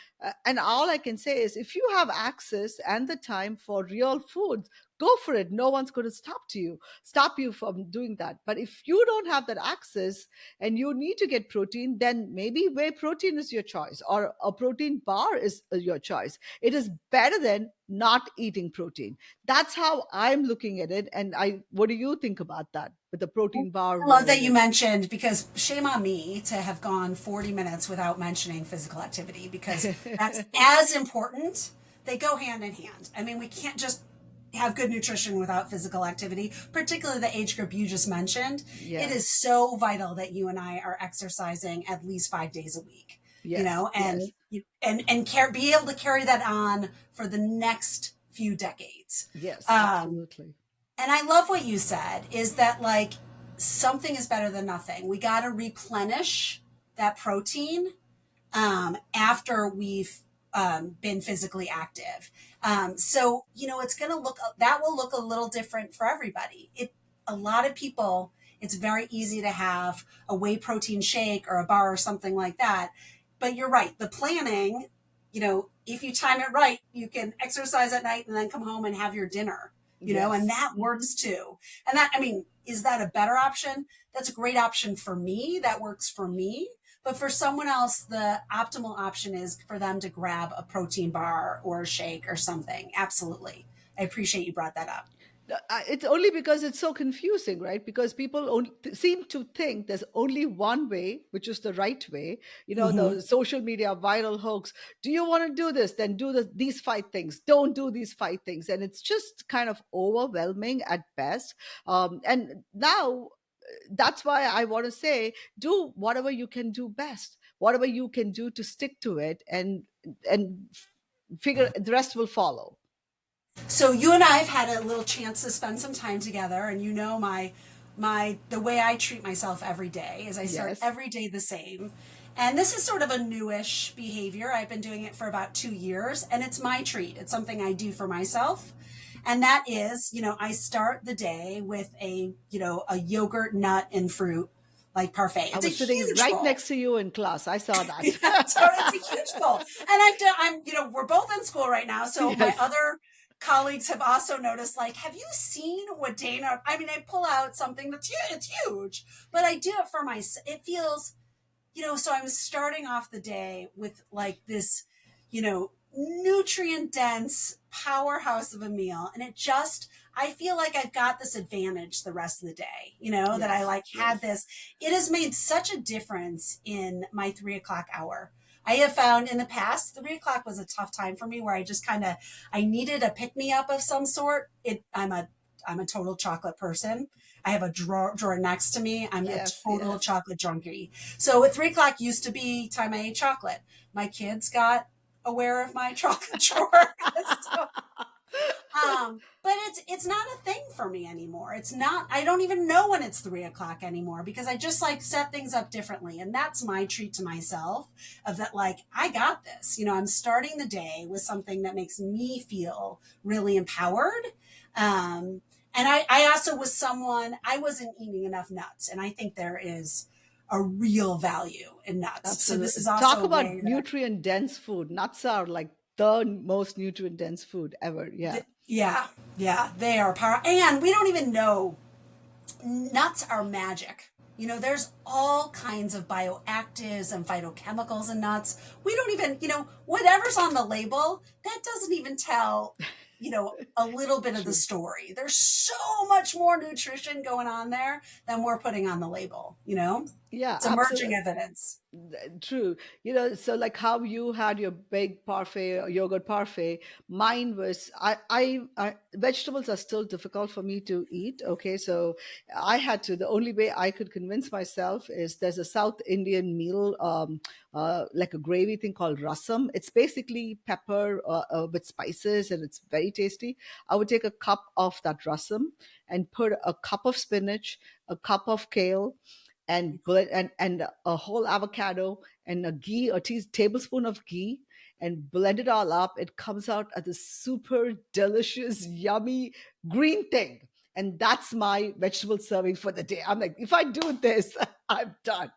[SPEAKER 1] And all I can say is if you have access and the time for real food, go for it. No one's going to stop you from doing that. But if you don't have that access and you need to get protein, then maybe whey protein is your choice or a protein bar is your choice. It is better than not eating protein. That's how I'm looking at it. And what do you think about that with the protein bar
[SPEAKER 2] I love
[SPEAKER 1] rule
[SPEAKER 2] that
[SPEAKER 1] in
[SPEAKER 2] you
[SPEAKER 1] it?
[SPEAKER 2] mentioned, because shame on me to have gone 40 minutes without mentioning physical activity, because that's as important. They go hand in hand. I mean, we can't just have good nutrition without physical activity, particularly the age group you just mentioned. It
[SPEAKER 1] Yeah.
[SPEAKER 2] is so vital that you and I are exercising at least 5 days a week,
[SPEAKER 1] Yes.
[SPEAKER 2] and
[SPEAKER 1] Yes.
[SPEAKER 2] be able to carry that on for the next few decades.
[SPEAKER 1] Yes.
[SPEAKER 2] Um,
[SPEAKER 1] Absolutely.
[SPEAKER 2] and I love what you said, is that like something is better than nothing. We got to replenish that protein, after we've been physically active. So, it's going to that will look a little different for everybody. A lot of people, it's very easy to have a whey protein shake or a bar or something like that. But you're right. The planning, if you time it right, you can exercise at night and then come home and have your dinner, and
[SPEAKER 1] Yes.
[SPEAKER 2] that
[SPEAKER 1] Hmm.
[SPEAKER 2] works too. And that, I mean, is that a better option? That's a great option for me. That works for me. But for someone else, the optimal option is for them to grab a protein bar or a shake or something. Absolutely. I appreciate you brought that up.
[SPEAKER 1] It's only because it's so confusing, right? Because people seem to think there's only one way, which is the right way.
[SPEAKER 2] Hmm.
[SPEAKER 1] The social media viral hoax. Do you want to do this? Then do these five things. Don't do these five things. And it's just kind of overwhelming at best. And now that's why I want to say do whatever you can do best, whatever you can do to stick to it, and figure the rest will follow.
[SPEAKER 2] So you and I have had a little chance to spend some time together, and the way I treat myself every day is I start
[SPEAKER 1] Yes.
[SPEAKER 2] every day the same. And this is sort of a newish behavior. I've been doing it for about 2 years, and it's my treat. It's something I do for myself. And that is, I start the day with a yogurt, nut, and fruit like parfait.
[SPEAKER 1] I
[SPEAKER 2] It's a
[SPEAKER 1] was sitting
[SPEAKER 2] huge
[SPEAKER 1] right
[SPEAKER 2] bowl.
[SPEAKER 1] next to you in class. I saw that.
[SPEAKER 2] Yeah, so it's a huge bowl. And we're both in school right now. So my
[SPEAKER 1] Yes.
[SPEAKER 2] other colleagues have also noticed, like, have you seen what Dana, I mean, I pull out something that's it's huge, but I do it for myself. It feels, so I'm starting off the day with like this, nutrient dense powerhouse of a meal. And I feel like I've got this advantage the rest of the day, that I
[SPEAKER 1] Yes,
[SPEAKER 2] like had
[SPEAKER 1] yes.
[SPEAKER 2] this. It has made such a difference in my 3 o'clock hour. I have found in the past, 3 o'clock was a tough time for me where I just I needed a pick me up of some sort. I'm a total chocolate person. I have a drawer next to me. I'm a
[SPEAKER 1] Yes,
[SPEAKER 2] total
[SPEAKER 1] yes.
[SPEAKER 2] chocolate junkie. So at 3 o'clock used to be time I ate chocolate. My kids got aware of my chocolate drawer. So, but it's not a thing for me anymore. It's not. I don't even know when it's 3 o'clock anymore because I just like set things up differently, and that's my treat to myself of that. Like I got this. I'm starting the day with something that makes me feel really empowered. And I also was someone I wasn't eating enough nuts, and I think there is a real value in nuts. So this
[SPEAKER 1] Absolutely.
[SPEAKER 2] is also
[SPEAKER 1] Talk
[SPEAKER 2] a way
[SPEAKER 1] about
[SPEAKER 2] that
[SPEAKER 1] nutrient dense food. Nuts are like the most nutrient dense food ever. Yeah.
[SPEAKER 2] yeah, yeah, they are power. And we don't even know nuts are magic. There's all kinds of bioactives and phytochemicals in nuts. We don't even, whatever's on the label, that doesn't even tell, a little bit of the
[SPEAKER 1] True.
[SPEAKER 2] story. There's so much more nutrition going on there than we're putting on the label.
[SPEAKER 1] Yeah,
[SPEAKER 2] It's emerging
[SPEAKER 1] absolutely.
[SPEAKER 2] evidence.
[SPEAKER 1] True. So like how you had your big parfait or yogurt parfait, mine was vegetables are still difficult for me to eat. Okay, so the only way I could convince myself is there's a South Indian meal, like a gravy thing called rasam. It's basically pepper with spices, and it's very tasty. I would take a cup of that rasam and put a cup of spinach, a cup of kale, and and a whole avocado and a ghee, tablespoon of ghee, and blend it all up. It comes out as a super delicious, yummy green thing. And that's my vegetable serving for the day. I'm like, if I do this, I'm done.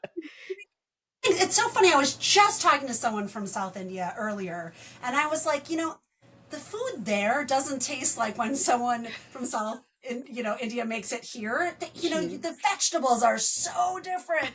[SPEAKER 2] It's so funny. I was just talking to someone from South India earlier, and I was like, the food there doesn't taste like when someone from India makes it here.
[SPEAKER 1] True.
[SPEAKER 2] The vegetables are so different.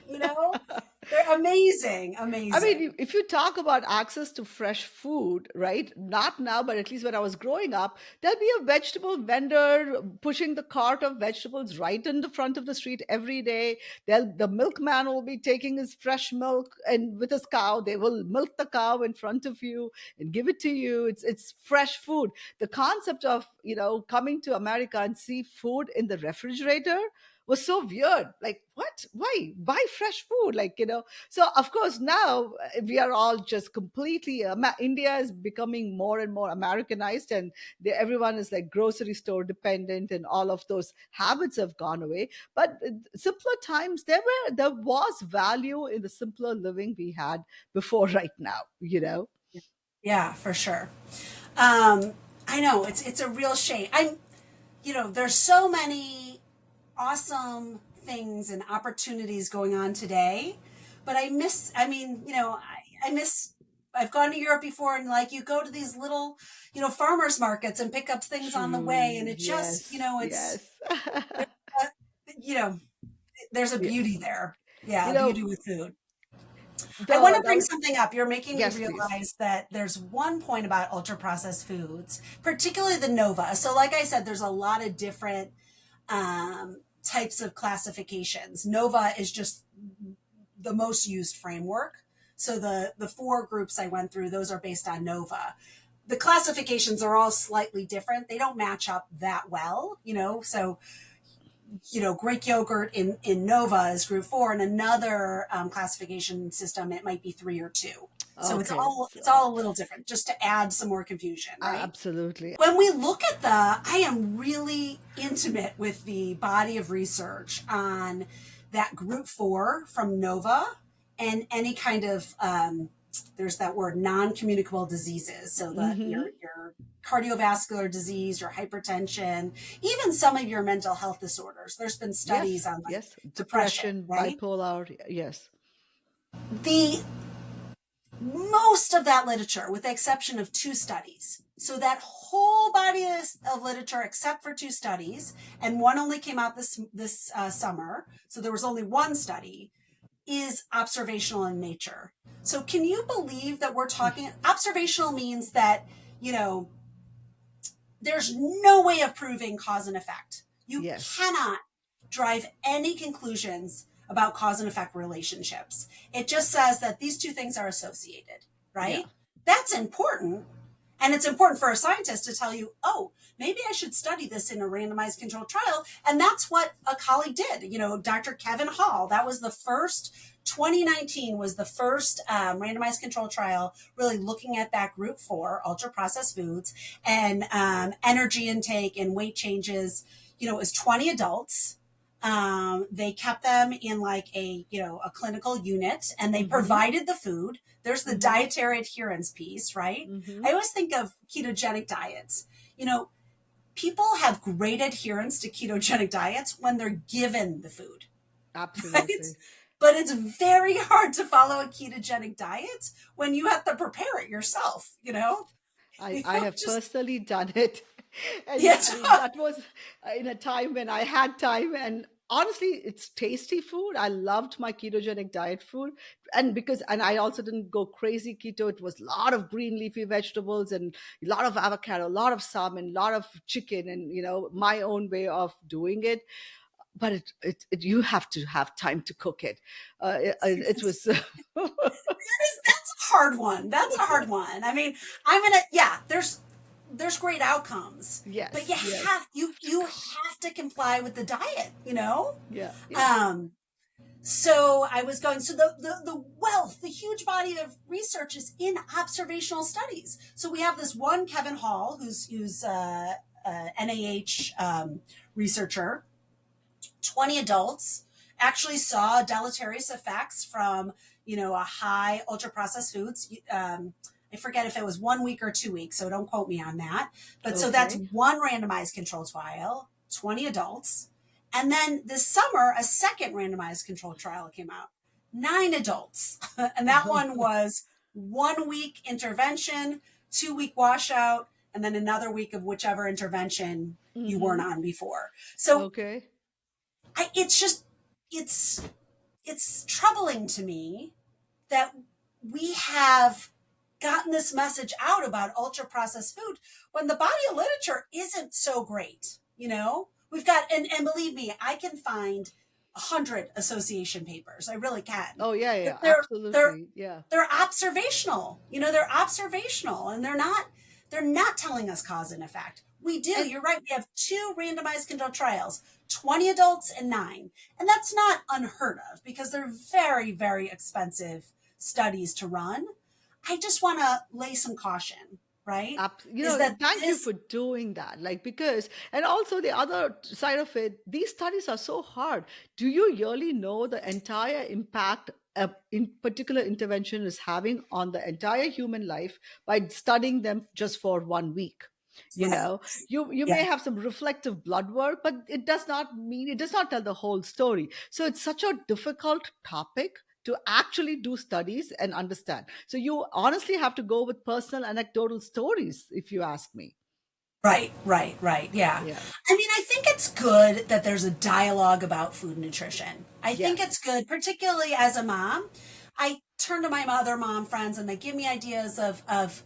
[SPEAKER 2] They're amazing,
[SPEAKER 1] I mean,
[SPEAKER 2] amazing.
[SPEAKER 1] if you talk about access to fresh food, right? Not now, but at least when I was growing up, there'll be a vegetable vendor pushing the cart of vegetables right in the front of the street every day. The milkman will be taking his fresh milk and with his cow, they will milk the cow in front of you and give it to you. It's fresh food. The concept of coming to America and see food in the refrigerator was so weird. Like, what? Why buy fresh food? So of course now we are all just completely India is becoming more and more Americanized, and everyone is like grocery store dependent, and all of those habits have gone away. But simpler times, there was value in the simpler living we had before right now.
[SPEAKER 2] Yeah, for sure. Um, I know it's a real shame. There's so many awesome things and opportunities going on today, but I mean, I miss, I've gone to Europe before and like you go to these little, farmers markets and pick up things on the way. And
[SPEAKER 1] True.
[SPEAKER 2] it just,
[SPEAKER 1] Yes, yes.
[SPEAKER 2] uh, you know, there's a
[SPEAKER 1] Yeah.
[SPEAKER 2] beauty there.
[SPEAKER 1] you
[SPEAKER 2] Yeah, a beauty
[SPEAKER 1] know
[SPEAKER 2] with food. I want
[SPEAKER 1] the
[SPEAKER 2] to
[SPEAKER 1] that
[SPEAKER 2] bring
[SPEAKER 1] was
[SPEAKER 2] something up. You're making me
[SPEAKER 1] Yes, please.
[SPEAKER 2] realize that there's one point about ultra processed foods, particularly the Nova. So, like I said, there's a lot of different types of classifications. Nova is just the most used framework. So the four groups I went through, those are based on Nova. The classifications are all slightly different. They don't match up that well. So Greek yogurt in Nova is group four, and another classification system it might be three or two. So it's
[SPEAKER 1] Okay,
[SPEAKER 2] all it's
[SPEAKER 1] so
[SPEAKER 2] all a little different, just to add some more confusion, right?
[SPEAKER 1] absolutely.
[SPEAKER 2] When we look at I am really intimate with the body of research on that group four from Nova and any kind of there's that word non-communicable diseases. So the
[SPEAKER 1] Hmm.
[SPEAKER 2] your cardiovascular disease, your hypertension, even some of your mental health disorders. There's been studies
[SPEAKER 1] Yes,
[SPEAKER 2] on like
[SPEAKER 1] yes.
[SPEAKER 2] depression,
[SPEAKER 1] Depression,
[SPEAKER 2] right?
[SPEAKER 1] bipolar. Yes.
[SPEAKER 2] The most of that literature, with the exception of two studies, So that whole body of literature, except for two studies, and one only came out this summer, so there was only one study, is observational in nature. So can you believe that we're talking observational means that, you know, there's no way of proving cause and effect. You
[SPEAKER 1] Yes.
[SPEAKER 2] cannot drive any conclusions about cause and effect relationships. It just says that these two things are associated,
[SPEAKER 1] Yeah.
[SPEAKER 2] right? That's important. And it's important for a scientist to tell you, oh, maybe I should study this in a randomized controlled trial. And that's what a colleague did. You know, Dr. Kevin Hall, that was the first, 2019 was the first randomized controlled trial really looking at that group for ultra processed foods and energy intake and weight changes. You know, it was 20 adults. They kept them in like a clinical unit, and they
[SPEAKER 1] Mm-hmm.
[SPEAKER 2] provided the food. There's the
[SPEAKER 1] Mm-hmm.
[SPEAKER 2] dietary adherence piece, right?
[SPEAKER 1] Mm-hmm.
[SPEAKER 2] I always think of ketogenic diets. You know, people have great adherence to ketogenic diets when they're given the food, right?
[SPEAKER 1] Absolutely.
[SPEAKER 2] But it's very hard to follow a ketogenic diet when you have to prepare it yourself, you know?
[SPEAKER 1] I have
[SPEAKER 2] Just,
[SPEAKER 1] personally done it. And
[SPEAKER 2] yes.
[SPEAKER 1] I mean, that was in a time when I had time. And honestly, it's tasty food. I loved my ketogenic diet food. And I also didn't go crazy keto, it was a lot of green leafy vegetables and a lot of avocado, a lot of salmon, a lot of chicken, and, my own way of doing it. But you have to have time to cook it. It was,
[SPEAKER 2] That's a hard one. That's a hard one. I mean, yeah, there's great outcomes, but
[SPEAKER 1] yes, yes.
[SPEAKER 2] you have to comply with the diet, you know?
[SPEAKER 1] Yeah, yeah.
[SPEAKER 2] Um so I was going, so the wealth, the huge body of research is in observational studies. So we have this one Kevin Hall, who's NIH researcher. 20 adults actually saw deleterious effects from, a high ultra processed foods. I forget if it was 1 week or 2 weeks, so don't quote me on that. But so that's
[SPEAKER 1] Okay.
[SPEAKER 2] one randomized control trial, 20 adults. And then this summer, a second randomized control trial came out, 9 adults. And that one was 1 week intervention, 2 week washout, and then another week of whichever intervention you weren't
[SPEAKER 1] Hmm.
[SPEAKER 2] on before. So
[SPEAKER 1] Okay.
[SPEAKER 2] it's just it's it's troubling to me that we have gotten this message out about ultra processed food when the body of literature isn't so great. We've got, and believe me, I can find 100 association papers. I really can,
[SPEAKER 1] Oh, yeah, yeah,
[SPEAKER 2] but
[SPEAKER 1] yeah,
[SPEAKER 2] they're
[SPEAKER 1] absolutely. Yeah.
[SPEAKER 2] they're observational. They're observational, and they're not telling us cause and effect. We do.
[SPEAKER 1] And
[SPEAKER 2] You're right. We have two randomized controlled trials, 20 adults and 9. And that's not unheard of because they're very, very expensive studies to run. I just want to lay some caution, right? Is that
[SPEAKER 1] thank you
[SPEAKER 2] this
[SPEAKER 1] for doing that. Like, because, and also the other side of it, these studies are so hard. Do you really know the entire impact in particular intervention is having on the entire human life by studying them just for 1 week? You
[SPEAKER 2] right?
[SPEAKER 1] know, you may
[SPEAKER 2] Yeah.
[SPEAKER 1] have some reflective blood work, but it does not tell the whole story. So it's such a difficult topic to actually do studies and understand. So you honestly have to go with personal anecdotal stories, if you ask me.
[SPEAKER 2] Right, right, right. Yeah.
[SPEAKER 1] Yeah.
[SPEAKER 2] I mean, I think it's good that there's a dialogue about food nutrition. I think
[SPEAKER 1] Yes.
[SPEAKER 2] it's good, particularly as a mom. I turn to my other mom friends and they give me ideas of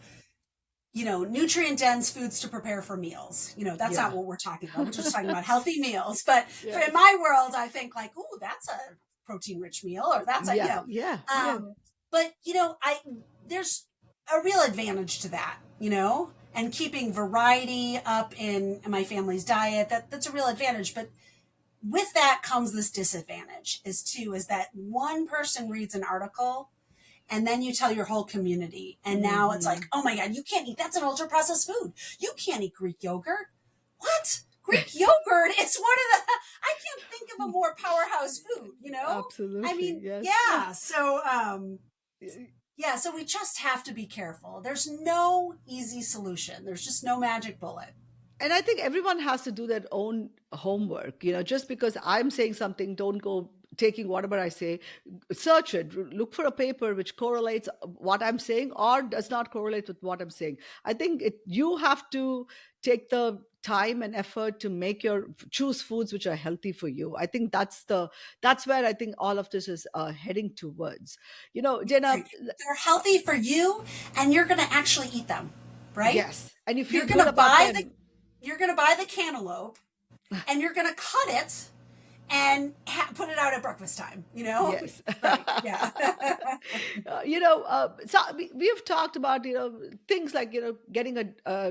[SPEAKER 2] nutrient dense foods to prepare for meals. That's not
[SPEAKER 1] Yeah.
[SPEAKER 2] what we're talking about. We're just talking about healthy meals. But in
[SPEAKER 1] Yes.
[SPEAKER 2] my world, I think like, oh, that's a protein rich meal, or that's a,
[SPEAKER 1] Yeah. Yeah. Yeah.
[SPEAKER 2] but there's a real advantage to that, and keeping variety up in my family's diet. That's a real advantage. But with that comes this disadvantage is that one person reads an article and then you tell your whole community. And now it's like,
[SPEAKER 1] Hmm.
[SPEAKER 2] oh my God, you can't eat, that's an ultra processed food. You can't eat Greek yogurt. What? Greek yogurt is one of the, I can't think of a more powerhouse food. I
[SPEAKER 1] Absolutely.
[SPEAKER 2] mean,
[SPEAKER 1] Yes.
[SPEAKER 2] yeah. So we just have to be careful. There's no easy solution. There's just no magic bullet.
[SPEAKER 1] And I think everyone has to do their own homework. Just because I'm saying something, don't go taking whatever I say, search it, look for a paper which correlates what I'm saying or does not correlate with what I'm saying. I think you have to take the time and effort to make your choose foods which are healthy for you. I think that's where I think all of this is heading towards. Dana,
[SPEAKER 2] Right. They're healthy for you, and you're going to actually eat them, right?
[SPEAKER 1] yes, and you feel
[SPEAKER 2] You're going
[SPEAKER 1] good
[SPEAKER 2] to
[SPEAKER 1] about
[SPEAKER 2] buy the
[SPEAKER 1] them.
[SPEAKER 2] you're going to buy the cantaloupe, and you're going to cut it and put it out at breakfast time.
[SPEAKER 1] Yes.
[SPEAKER 2] Right? Yeah.
[SPEAKER 1] So we have talked about, things like, getting a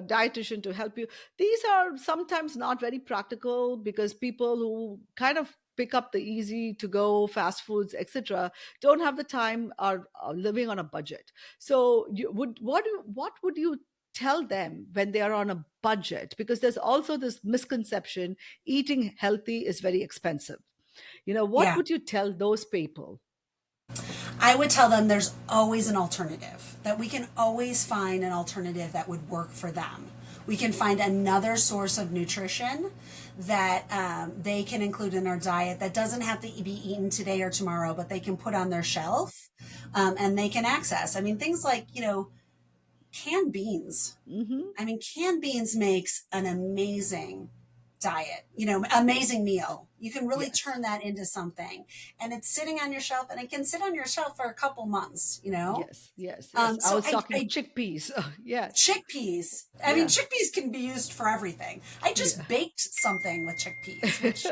[SPEAKER 1] dietitian to help you. These are sometimes not very practical because people who kind of pick up the easy to go fast foods, etc., don't have the time, are living on a budget. So what would you tell them when they are on a budget? Because there's also this misconception eating healthy is very expensive. What
[SPEAKER 2] Yeah.
[SPEAKER 1] would you tell those people?
[SPEAKER 2] I would tell them there's always an alternative, that we can always find an alternative that would work for them. We can find another source of nutrition that they can include in their diet that doesn't have to be eaten today or tomorrow, but they can put on their shelf and they can access. I mean, things like, canned beans.
[SPEAKER 1] Hmm.
[SPEAKER 2] I mean, canned beans makes an amazing diet, amazing meal. You can really
[SPEAKER 1] Yes.
[SPEAKER 2] turn that into something. And it's sitting on your shelf and it can sit on your shelf for a couple months.
[SPEAKER 1] Yes. Yes. Yes. I
[SPEAKER 2] So
[SPEAKER 1] was talking chickpeas. Yes.
[SPEAKER 2] chickpeas, I mean,
[SPEAKER 1] Yeah.
[SPEAKER 2] chickpeas can be used for everything. I
[SPEAKER 1] Yeah.
[SPEAKER 2] just baked something with chickpeas, which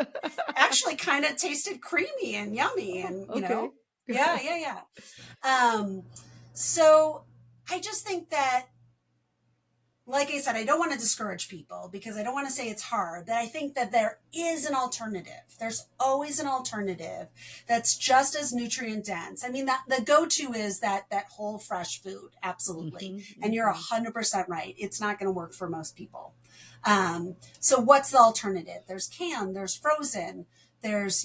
[SPEAKER 2] actually kind of tasted creamy and yummy. And,
[SPEAKER 1] Okay.
[SPEAKER 2] yeah, yeah, yeah. Um, so I just think that, like I said, I don't want to discourage people because I don't want to say it's hard. That I think that there is an alternative. There's always an alternative that's just as nutrient dense. I mean, that the go-to is that whole fresh food, absolutely.
[SPEAKER 1] Hmm.
[SPEAKER 2] And you're
[SPEAKER 1] Hmm.
[SPEAKER 2] 100% right. It's not going to work for most people. So what's the alternative? There's canned, there's frozen, there's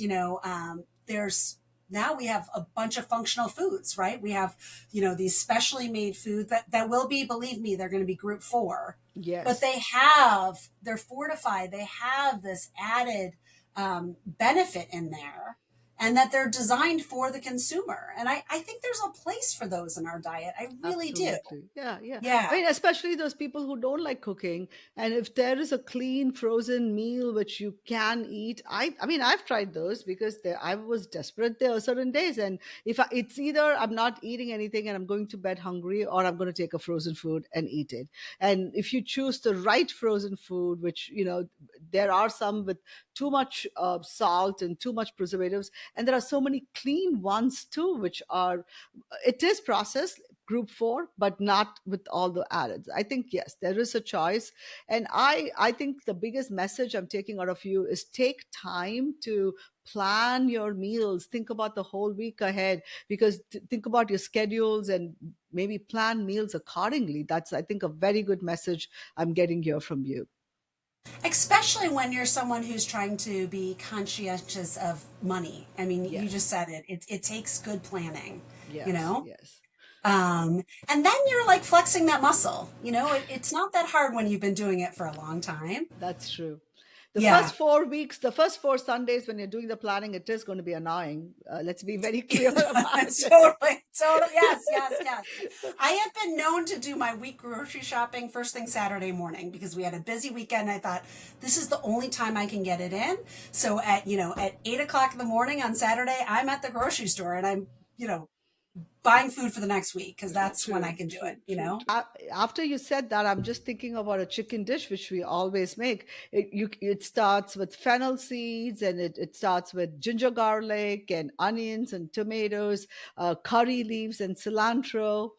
[SPEAKER 2] now we have a bunch of functional foods, right? We have, these specially made foods that will be, believe me, they're going to be group 4, but
[SPEAKER 1] Yes.
[SPEAKER 2] they're fortified. They have this added benefit in there and that they're designed for the consumer. And I think there's a place for those in our diet. I really do.
[SPEAKER 1] Absolutely. Yeah, yeah. I
[SPEAKER 2] Yeah.
[SPEAKER 1] mean, especially those people who don't like cooking. And if there is a clean frozen meal which you can eat, I mean, I've tried those because I was desperate. There are certain days. And it's either I'm not eating anything and I'm going to bed hungry, or I'm going to take a frozen food and eat it. And if you choose the right frozen food, which, there are some with too much salt and too much preservatives, and there are so many clean ones too, which are, it is processed group 4 but not with all the addeds. I think yes, there is a choice. And I think the biggest message I'm taking out of you is take time to plan your meals, think about the whole week ahead, because think about your schedules and maybe plan meals accordingly. That's, I think, a very good message I'm getting here from you.
[SPEAKER 2] Especially when you're someone who's trying to be conscientious of money. I mean, you just
[SPEAKER 1] Yes.
[SPEAKER 2] said it. It takes good planning, you
[SPEAKER 1] Yes.
[SPEAKER 2] know?
[SPEAKER 1] Yes.
[SPEAKER 2] And then you're like flexing that muscle. It's not that hard when you've been doing it for a long time.
[SPEAKER 1] That's true. The
[SPEAKER 2] Yeah.
[SPEAKER 1] first 4 weeks, the first 4 Sundays when you're doing the planning, it is going to be annoying. Let's be very clear about it.
[SPEAKER 2] Totally. Totally. Yes, yes, yes. I have been known to do my week grocery shopping first thing Saturday morning because we had a busy weekend. I thought this is the only time I can get it in. So at 8 o'clock in the morning on Saturday, I'm at the grocery store and I'm, buying food for the next week because that's when I
[SPEAKER 1] True,
[SPEAKER 2] can do
[SPEAKER 1] true,
[SPEAKER 2] it, you
[SPEAKER 1] true.
[SPEAKER 2] know?
[SPEAKER 1] After you said that, I'm just thinking about a chicken dish which we always make. It starts with fennel seeds, and it starts with ginger garlic and onions and tomatoes, curry leaves and cilantro.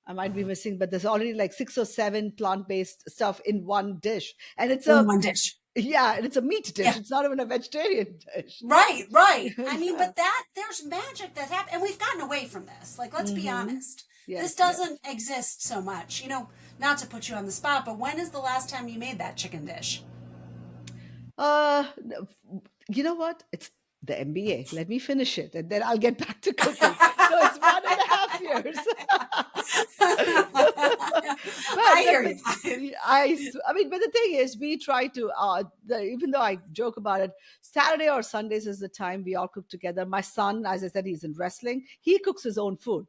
[SPEAKER 1] I might be missing, but there's already like 6 or 7 plant-based stuff in one dish, and it's
[SPEAKER 2] In
[SPEAKER 1] a
[SPEAKER 2] one dish.
[SPEAKER 1] yeah, and it's a meat dish.
[SPEAKER 2] Yeah.
[SPEAKER 1] It's not even a vegetarian dish.
[SPEAKER 2] Right, right. I mean,
[SPEAKER 1] Yeah.
[SPEAKER 2] but there's magic that happens, and we've gotten away from this. Like, let's be
[SPEAKER 1] Hmm.
[SPEAKER 2] honest. This
[SPEAKER 1] Yes, yes.
[SPEAKER 2] doesn't exist so much. Not to put you on the spot, but when is the last time you made that chicken dish?
[SPEAKER 1] No, you know what? It's the MBA. Let me finish it, and then I'll get back to cooking. So it's 1.5 years.
[SPEAKER 2] I
[SPEAKER 1] but
[SPEAKER 2] hear
[SPEAKER 1] the,
[SPEAKER 2] you.
[SPEAKER 1] I mean, but the thing is, we try to, even though I joke about it, Saturday or Sundays is the time we all cook together. My son, as I said, he's in wrestling. He cooks his own food.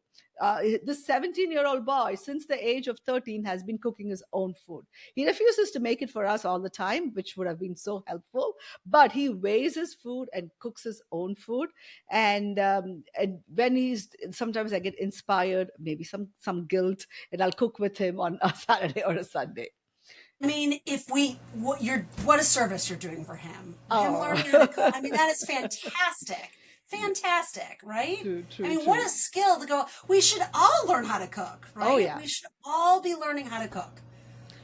[SPEAKER 1] This 17-year-old boy, since the age of 13, has been cooking his own food. He refuses to make it for us all the time, which would have been so helpful. But he weighs his food and cooks his own food. And when he's, sometimes I get inspired, maybe some guilt, and I'll cook with him on a Saturday or a Sunday.
[SPEAKER 2] I mean, if we, what a service you're doing for him. Him
[SPEAKER 1] Oh,
[SPEAKER 2] learning how to cook. I mean, that is fantastic. Fantastic, right?
[SPEAKER 1] true,
[SPEAKER 2] I
[SPEAKER 1] true,
[SPEAKER 2] mean, what
[SPEAKER 1] true.
[SPEAKER 2] a skill to go. We should all learn how to cook,
[SPEAKER 1] Oh,
[SPEAKER 2] right?
[SPEAKER 1] yeah.
[SPEAKER 2] We should all be learning how to cook.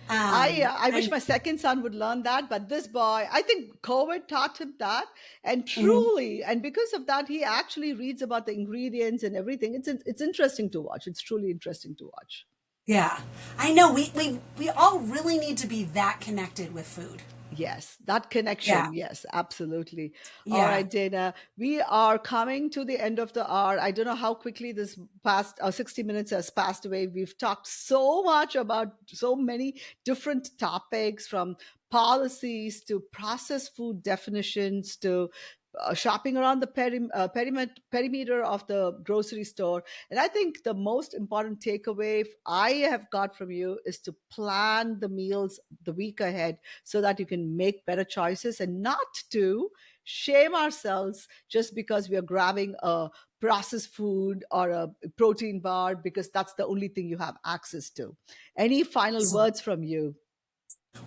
[SPEAKER 1] I wish
[SPEAKER 2] And
[SPEAKER 1] my second son would learn that, but this boy, I think COVID taught him that, and
[SPEAKER 2] mhm.
[SPEAKER 1] truly, and because of that, he actually reads about the ingredients and everything. It's interesting to watch. It's truly interesting to watch.
[SPEAKER 2] Yeah, I know. We all really need to be that connected with food.
[SPEAKER 1] Yes, that
[SPEAKER 2] Yeah,
[SPEAKER 1] connection. Yes, absolutely. All
[SPEAKER 2] yeah.
[SPEAKER 1] right, Dana, we are coming to the end of the hour. I don't know how quickly this past 60 minutes has passed away. We've talked so much about so many different topics, from policies to processed food definitions to shopping around the perimeter of the grocery store. And I think the most important takeaway I have got from you is to plan the meals the week ahead so that you can make better choices, and not to shame ourselves just because we are grabbing a processed food or a protein bar because that's the only thing you have access to. Any final words from you?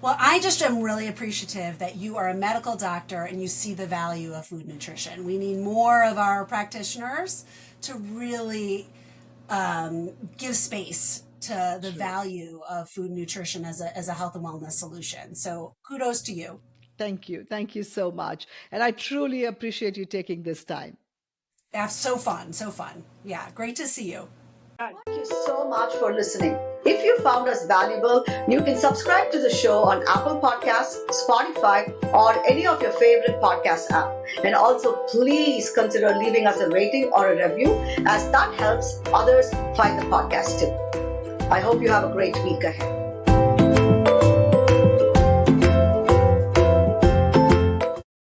[SPEAKER 2] Well, I just am really appreciative that you are a medical doctor and you see the value of food nutrition. We need more of our practitioners to really give space to the
[SPEAKER 1] True.
[SPEAKER 2] value of food nutrition as a health and wellness solution. So kudos to you.
[SPEAKER 1] Thank you. Thank you so much. And I truly appreciate you taking this time.
[SPEAKER 2] That's so fun. So fun. Yeah. Great to see you.
[SPEAKER 1] Thank you so much for listening. If you found us valuable, you can subscribe to the show on Apple Podcasts, Spotify, or any of your favorite podcast app. And also, please consider leaving us a rating or a review, as that helps others find the podcast too. I hope you have a great week ahead.